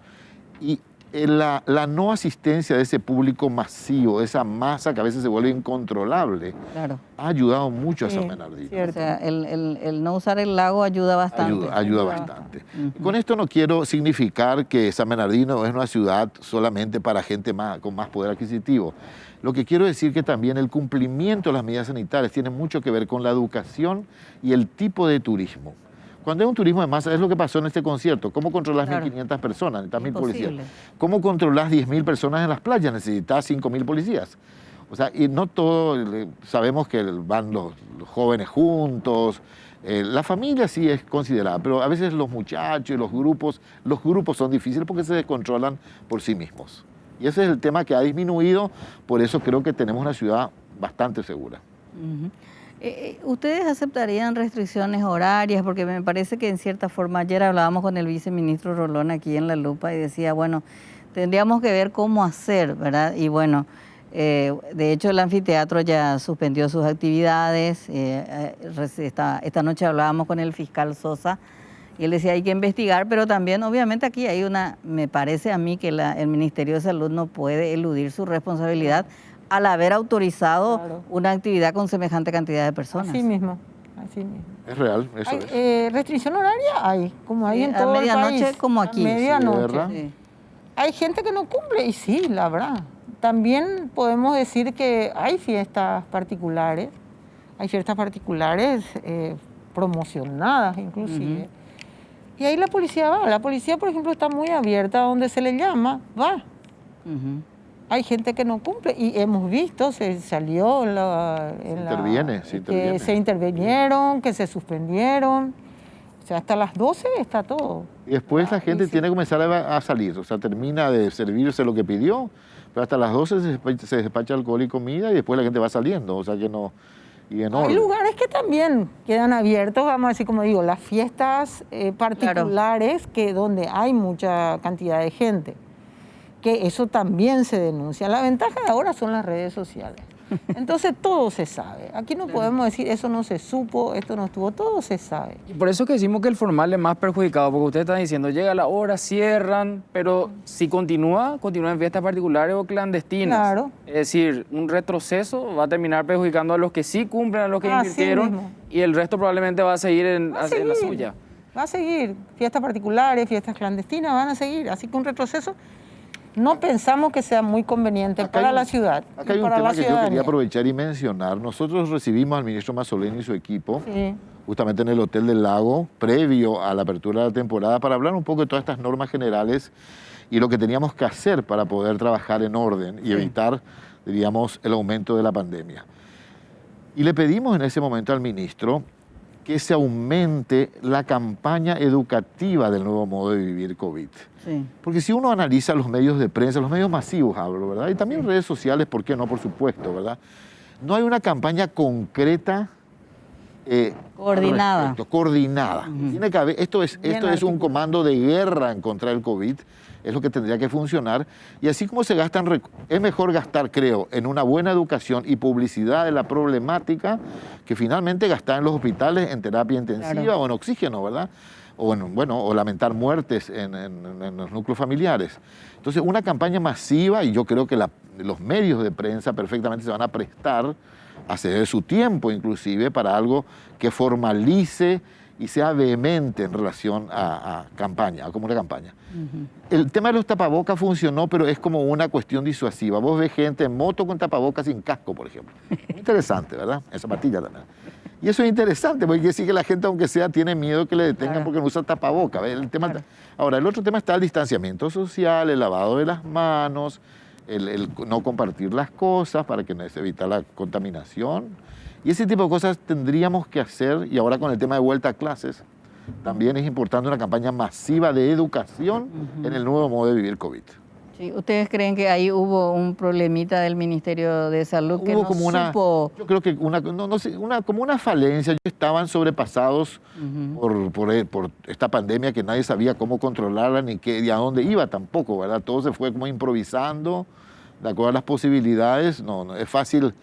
Y la no asistencia de ese público masivo, de esa masa que a veces se vuelve incontrolable, Claro. ha ayudado mucho a San Bernardino. O sea, el no usar el lago ayuda bastante. Ayuda bastante. Con esto no quiero significar que San Bernardino es una ciudad solamente para gente con más poder adquisitivo. Lo que quiero decir que también el cumplimiento de las medidas sanitarias tiene mucho que ver con la educación y el tipo de turismo. Cuando hay un turismo de masa, es lo que pasó en este concierto. ¿Cómo controlás 1.500 personas? Necesitas 1.000 policías. ¿Cómo controlás 10.000 personas en las playas? Necesitas 5.000 policías. O sea, y no todo, sabemos que van los jóvenes juntos, la familia sí es considerada, pero a veces los muchachos y los grupos son difíciles porque se descontrolan por sí mismos. Y ese es el tema que ha disminuido, por eso creo que tenemos una ciudad bastante segura. ¿Ustedes aceptarían restricciones horarias? Porque me parece que en cierta forma, ayer hablábamos con el viceministro Rolón aquí en La Lupa y decía, bueno, tendríamos que ver cómo hacer, ¿verdad? Y bueno, de hecho el anfiteatro ya suspendió sus actividades. Esta noche hablábamos con el fiscal Sosa y él decía hay que investigar, pero también obviamente aquí hay me parece a mí que el Ministerio de Salud no puede eludir su responsabilidad al haber autorizado una actividad con semejante cantidad de personas. Así mismo, así mismo. Es real, eso es. Restricción horaria hay, como hay en todo el país. A medianoche como aquí. A medianoche. Sí, ¿verdad? Sí. Hay gente que no cumple, y sí, la verdad. También podemos decir que hay fiestas particulares, promocionadas inclusive. Y ahí la policía va. La policía, por ejemplo, está muy abierta, donde se le llama, va. Hay gente que no cumple y hemos visto, se salió que se intervinieron, que se suspendieron. O sea, hasta las 12 está todo. Y después la gente tiene que comenzar a salir, o sea, termina de servirse lo que pidió, pero hasta las 12 se despacha alcohol y comida y después la gente va saliendo, o sea que no... y en Hay orden. lugares que también quedan abiertos, vamos a decir, como digo, las fiestas particulares que donde hay mucha cantidad de gente, que eso también se denuncia. La ventaja de ahora son las redes sociales. Entonces todo se sabe. Aquí no podemos decir eso no se supo, esto no estuvo, todo se sabe. Y por eso que decimos que el formal es más perjudicado, porque ustedes están diciendo, llega la hora, cierran, pero si continúa en fiestas particulares o clandestinas. Claro. Es decir, un retroceso va a terminar perjudicando a los que sí cumplen, a los que Así invirtieron, mismo. y el resto probablemente va a seguir en la suya. Va a seguir. Fiestas particulares, fiestas clandestinas van a seguir. Así que un retroceso no pensamos que sea muy conveniente Acá hay para un- la ciudad. Acá y hay un para tema la que yo quería ciudadanía. aprovechar y mencionar. Nosotros recibimos al ministro Mazzoleni y su equipo Sí. justamente en el Hotel del Lago, previo a la apertura de la temporada, para hablar un poco de todas estas normas generales y lo que teníamos que hacer para poder trabajar en orden y evitar, diríamos, el aumento de la pandemia. Y le pedimos en ese momento al ministro que se aumente la campaña educativa del nuevo modo de vivir COVID. Sí. Porque si uno analiza los medios de prensa, los medios masivos hablo, ¿verdad? Y también redes sociales, ¿por qué no? Por supuesto, ¿verdad? No hay una campaña concreta Coordinada. al respecto, coordinada. Tiene que haber, esto es un comando de guerra en contra del COVID, es lo que tendría que funcionar. Y así como se gastan, es mejor gastar, creo, en una buena educación y publicidad de la problemática que finalmente gastar en los hospitales en terapia intensiva o en oxígeno, ¿verdad? O lamentar muertes en los núcleos familiares. Entonces, una campaña masiva, y yo creo que los medios de prensa perfectamente se van a prestar a ceder su tiempo inclusive para algo que formalice y sea vehemente en relación a campaña, como una campaña. El tema de los tapabocas funcionó, pero es como una cuestión disuasiva. Vos ves gente en moto con tapabocas sin casco, por ejemplo. Muy interesante, ¿verdad? En zapatilla también. Y eso es interesante, porque quiere decir que la gente, aunque sea, tiene miedo que le detengan porque no usa tapabocas. ¿Ves? Ahora, el otro tema está el distanciamiento social, el lavado de las manos, el no compartir las cosas para que se evite la contaminación. Y ese tipo de cosas tendríamos que hacer, y ahora con el tema de vuelta a clases, también es importante una campaña masiva de educación en el nuevo modo de vivir COVID. Sí, ¿ustedes creen que ahí hubo un problemita del Ministerio de Salud que Hubo no como supo? yo creo que como una falencia. Estaban sobrepasados por esta pandemia que nadie sabía cómo controlarla ni a dónde iba tampoco, ¿verdad? Todo se fue como improvisando, de acuerdo a las posibilidades. No es fácil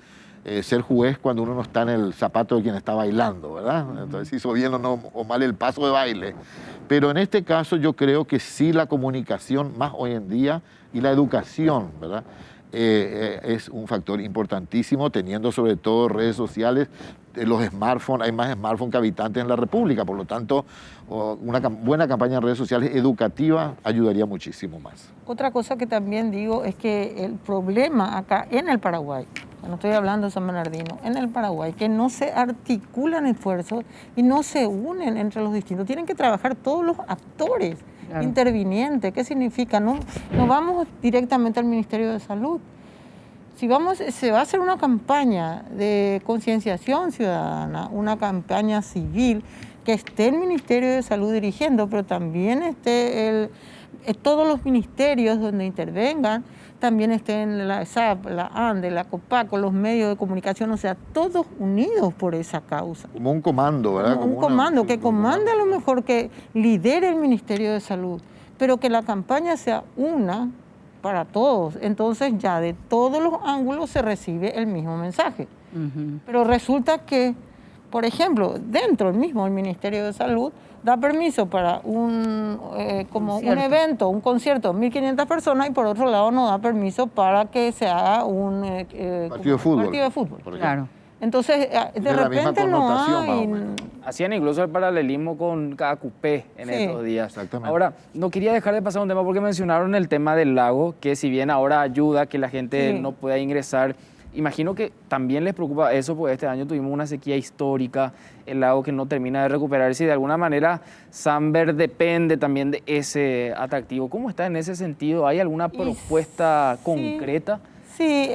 ser juez cuando uno no está en el zapato de quien está bailando, ¿verdad? Entonces hizo bien o mal el paso de baile. Pero en este caso yo creo que sí la comunicación más hoy en día y la educación, ¿verdad? Es un factor importantísimo, teniendo sobre todo redes sociales, los smartphones, hay más smartphones que habitantes en la República, por lo tanto, una buena campaña en redes sociales educativa ayudaría muchísimo más. Otra cosa que también digo es que el problema acá en el Paraguay, no estoy hablando de San Bernardino, en el Paraguay, que no se articulan esfuerzos y no se unen entre los distintos. Tienen que trabajar todos los actores intervinientes. ¿Qué significa? No vamos directamente al Ministerio de Salud. Se va a hacer una campaña de concienciación ciudadana, una campaña civil, que esté el Ministerio de Salud dirigiendo, pero también esté todos los ministerios donde intervengan, también estén la ESAP, la ANDE, la COPACO, los medios de comunicación, o sea, todos unidos por esa causa. Como un comando, ¿verdad? Como un comando, que comande a lo mejor, que lidere el Ministerio de Salud, pero que la campaña sea una para todos. Entonces ya de todos los ángulos se recibe el mismo mensaje. Pero resulta que, por ejemplo, dentro del mismo Ministerio de Salud, da permiso para un evento, un concierto de 1.500 personas, y por otro lado no da permiso para que se haga un partido de fútbol. Claro. Entonces, de repente no hay... Hacían incluso el paralelismo con Cacupé en estos días. Exactamente. Ahora, no quería dejar de pasar un tema porque mencionaron el tema del lago, que si bien ahora ayuda a que la gente no pueda ingresar, imagino que también les preocupa eso, porque este año tuvimos una sequía histórica, el lago que no termina de recuperarse, y de alguna manera Samber depende también de ese atractivo. ¿Cómo está en ese sentido? ¿Hay alguna propuesta concreta? Sí,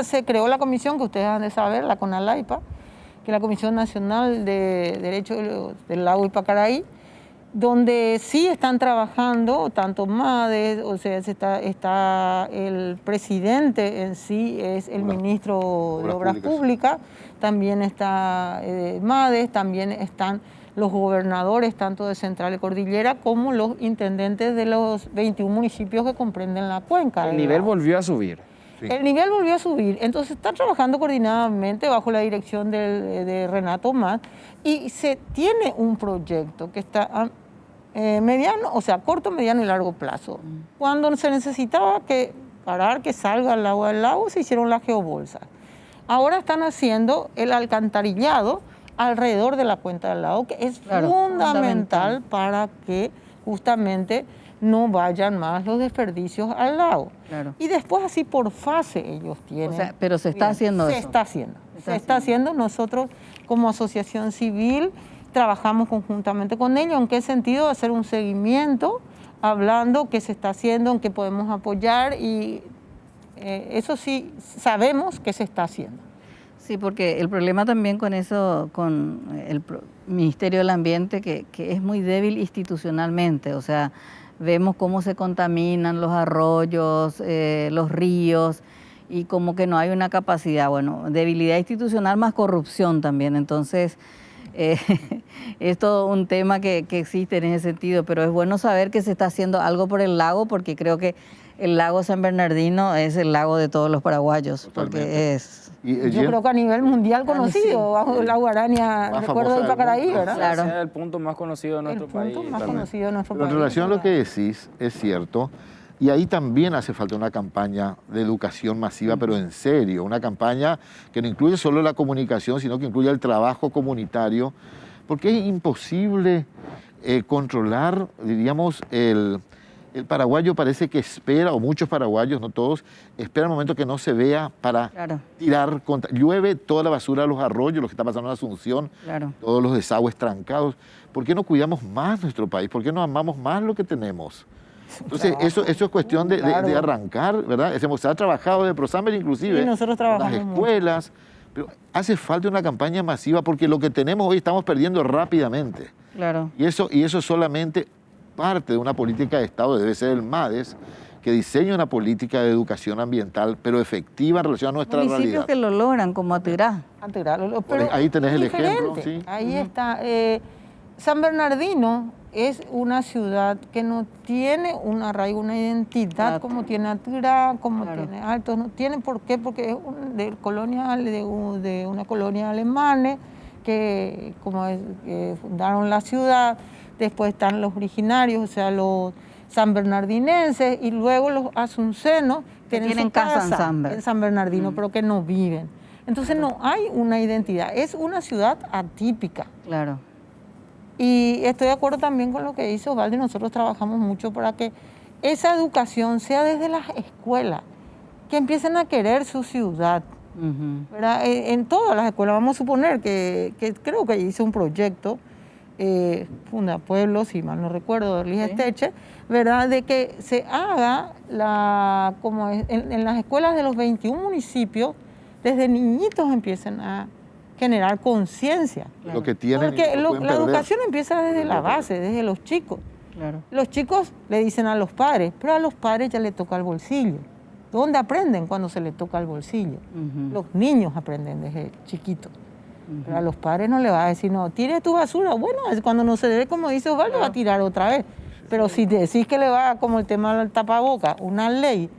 se creó la comisión que ustedes han de saber, la CONALAIPA, que es la Comisión Nacional de Derecho del Lago Ipacaraí, donde sí están trabajando tanto MADES, o sea, está el presidente en sí, es el ministro de Obras Públicas, también está MADES, también están los gobernadores tanto de Central y Cordillera como los intendentes de los 21 municipios que comprenden la cuenca. El nivel volvió a subir. Sí. El nivel volvió a subir, entonces están trabajando coordinadamente bajo la dirección de Renato Mas y se tiene un proyecto que está mediano, o sea, corto, mediano y largo plazo. Cuando se necesitaba parar que salga el agua del lago, se hicieron las geobolsas. Ahora están haciendo el alcantarillado alrededor de la cuenca del lago, que es fundamental para que justamente no vayan más los desperdicios al lago. Claro. Y después así por fase ellos tienen. O sea, pero se está haciendo eso. Se está haciendo. Nosotros como asociación civil trabajamos conjuntamente con ellos. ¿En qué sentido? Hacer un seguimiento, hablando qué se está haciendo, en qué podemos apoyar y eso sí sabemos que se está haciendo. Sí, porque el problema también con eso, con el Ministerio del Ambiente, que es muy débil institucionalmente, o sea, vemos cómo se contaminan los arroyos, los ríos, y como que no hay una capacidad, bueno, debilidad institucional más corrupción también, entonces es todo un tema que existe en ese sentido, pero es bueno saber que se está haciendo algo por el lago, porque creo que el lago San Bernardino es el lago de todos los paraguayos. Totalmente. Porque es... Yo creo que a nivel mundial conocido, bajo la Guarania, recuerdo de Pacaraí, ¿verdad? Claro. Es el punto más conocido de nuestro país. El punto más conocido de nuestro país. En relación a lo que decís, es cierto, y ahí también hace falta una campaña de educación masiva, pero en serio, una campaña que no incluye solo la comunicación, sino que incluye el trabajo comunitario, porque es imposible controlar, diríamos, el paraguayo parece que espera, o muchos paraguayos, no todos, esperan el momento que no se vea para tirar contra. Llueve toda la basura de los arroyos, lo que está pasando en Asunción, todos los desagües trancados. ¿Por qué no cuidamos más nuestro país? ¿Por qué no amamos más lo que tenemos? Entonces, eso es cuestión de arrancar, ¿verdad? Se ha trabajado de Prosamber inclusive, sí, nosotros trabajamos las escuelas, pero hace falta una campaña masiva porque lo que tenemos hoy estamos perdiendo rápidamente. Claro. Y eso solamente parte de una política de Estado, debe ser el MADES, que diseña una política de educación ambiental, pero efectiva en relación a nuestra realidad. Municipios que lo logran, como Atirá. Pero ahí tenés el ejemplo. ¿Sí? Ahí está. San Bernardino es una ciudad que no tiene un arraigo, una identidad como tiene Atirá, como tiene Altos. No tiene por qué, porque es de una colonia alemana que fundaron la ciudad. Después están los originarios, o sea, los sanbernardinenses, y luego los asuncenos tienen casa en San Bernardino, pero que no viven. Entonces no hay una identidad, es una ciudad atípica. Claro. Y estoy de acuerdo también con lo que dice Osvaldo, y nosotros trabajamos mucho para que esa educación sea desde las escuelas, que empiecen a querer su ciudad. ¿Verdad? En todas las escuelas, vamos a suponer que creo que hice un proyecto, Funda Pueblo, si mal no recuerdo, de Liz Esteche, ¿verdad? De que se haga en las escuelas de los 21 municipios, desde niñitos empiecen a generar conciencia. Lo que tienen. Porque la educación empieza desde la base, desde los chicos. Claro. Los chicos le dicen a los padres, pero a los padres ya les toca el bolsillo. ¿Dónde aprenden? Cuando se les toca el bolsillo. Los niños aprenden desde chiquitos. Pero a los padres no le va a decir, no, tire tu basura. Bueno, cuando no se debe, como dice Osvaldo, va a tirar otra vez. Pero si decís que le va, como el tema del tapaboca, una ley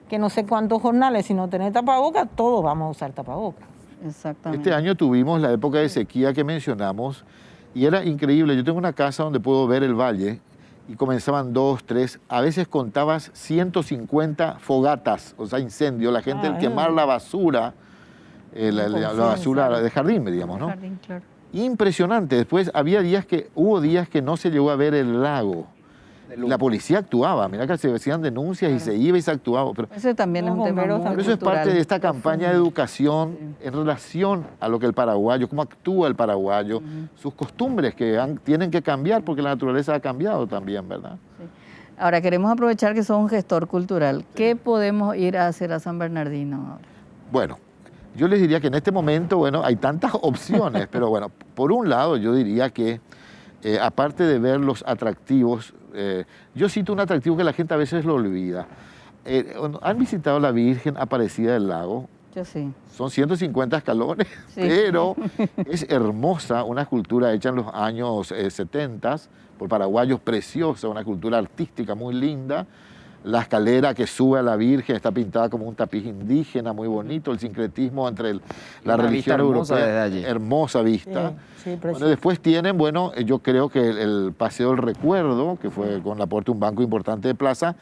que no sé cuántos jornales, si no tenés tapaboca, todos vamos a usar tapaboca. Exactamente. Este año tuvimos la época de sequía que mencionamos y era increíble. Yo tengo una casa donde puedo ver el valle y comenzaban 2, 3, a veces contabas 150 fogatas, o sea, incendios, la gente al quemar la basura. La basura de jardín, digamos, ¿no? Jardín, claro. Impresionante. Después hubo días que no se llegó a ver el lago. La policía actuaba, mirá que se hacían denuncias y se iba y se actuaba. Pero ese también es un tema muy pero eso es parte de esta campaña de educación en relación a lo que el paraguayo, cómo actúa el paraguayo, sus costumbres que tienen que cambiar porque la naturaleza ha cambiado también, ¿verdad? Sí. Ahora, queremos aprovechar que sos un gestor cultural. ¿Qué podemos ir a hacer a San Bernardino ahora? Bueno, yo les diría que en este momento, bueno, hay tantas opciones, pero bueno, por un lado yo diría que aparte de ver los atractivos, yo cito un atractivo que la gente a veces lo olvida. ¿Han visitado la Virgen Aparecida del Lago? Yo sí. Son 150 escalones, sí, pero es hermosa, una escultura hecha en los años 70 por paraguayos, preciosa, una escultura artística muy linda. La escalera que sube a la Virgen está pintada como un tapiz indígena, muy bonito, el sincretismo entre la religión europea. Hermosa vista. Sí, bueno, después tienen, bueno, yo creo que el Paseo del Recuerdo, que fue con el aporte de un banco importante de Plaza,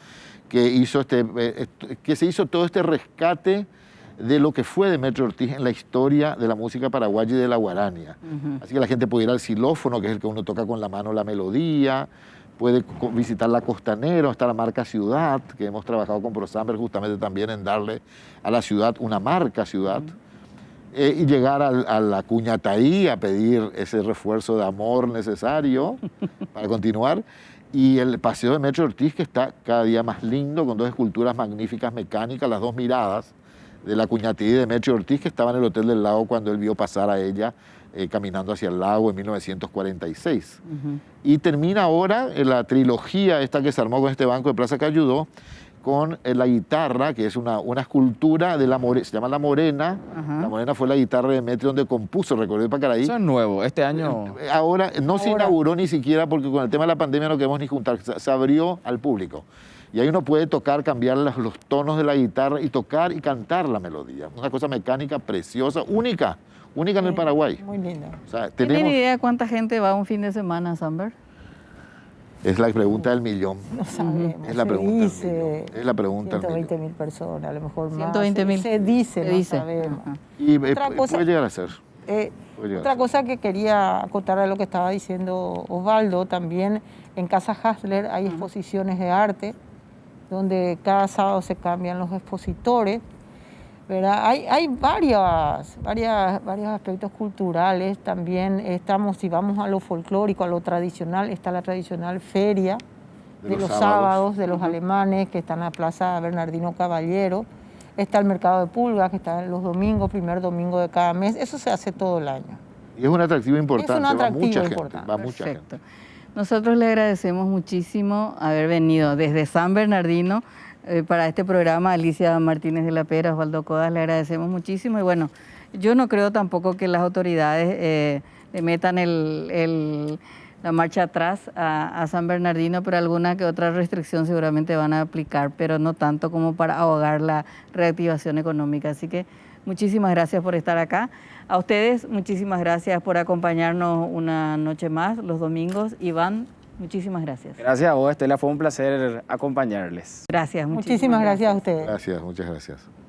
que hizo que se hizo todo este rescate de lo que fue Demetrio Ortiz en la historia de la música paraguaya y de la guarania. Así que la gente puede ir al xilófono, que es el que uno toca con la mano la melodía, puede visitar la Costanera, está la marca Ciudad, que hemos trabajado con ProSamber justamente también en darle a la ciudad una marca Ciudad, y llegar a la Cuñataí a pedir ese refuerzo de amor necesario para continuar. Y el Paseo de Demetrio Ortiz, que está cada día más lindo, con dos esculturas magníficas mecánicas, las dos miradas de la Cuñataí de Demetrio Ortiz, que estaba en el Hotel del Lago cuando él vio pasar a ella caminando hacia el lago en 1946. Y termina ahora la trilogía esta que se armó con este banco de Plaza que ayudó, con la guitarra, que es una escultura de se llama La Morena. La Morena fue la guitarra de Demetrio donde compuso Recorrido de Pacaraí. Eso es nuevo, este año. Ahora no se inauguró ni siquiera porque con el tema de la pandemia no queremos ni juntar, se abrió al público. Y ahí uno puede tocar, cambiar los tonos de la guitarra y tocar y cantar la melodía. Una cosa mecánica preciosa, única en el Paraguay. Muy linda. O sea, ¿Tienen idea cuánta gente va un fin de semana a Samber? Es la pregunta del millón. No sabemos. Es la pregunta del millón. Es la pregunta del millón. 120.000 personas, a lo mejor más. 120.000. Se dice, no sabemos. Y puede llegar a ser. Otra cosa que quería acotar a lo que estaba diciendo Osvaldo, también en Casa Hasler hay exposiciones de arte, donde cada sábado se cambian los expositores, ¿verdad? Hay varios aspectos culturales, también si vamos a lo folclórico, a lo tradicional, está la tradicional feria de los sábados de los alemanes, que está en la Plaza Bernardino Caballero, está el mercado de pulgas, que está los domingos, primer domingo de cada mes, eso se hace todo el año. Y es un atractivo importante, es un atractivo va mucha importante. gente, va mucha gente. Nosotros le agradecemos muchísimo haber venido desde San Bernardino para este programa. Alicia Martínez de la Pera, Osvaldo Codas, le agradecemos muchísimo. Y bueno, yo no creo tampoco que las autoridades le metan la marcha atrás a San Bernardino, pero alguna que otra restricción seguramente van a aplicar, pero no tanto como para ahogar la reactivación económica. Así que muchísimas gracias por estar acá. A ustedes, muchísimas gracias por acompañarnos una noche más, los domingos. Iván, muchísimas gracias. Gracias a vos, Estela, fue un placer acompañarles. Gracias, muchísimas gracias a ustedes. Gracias, muchas gracias.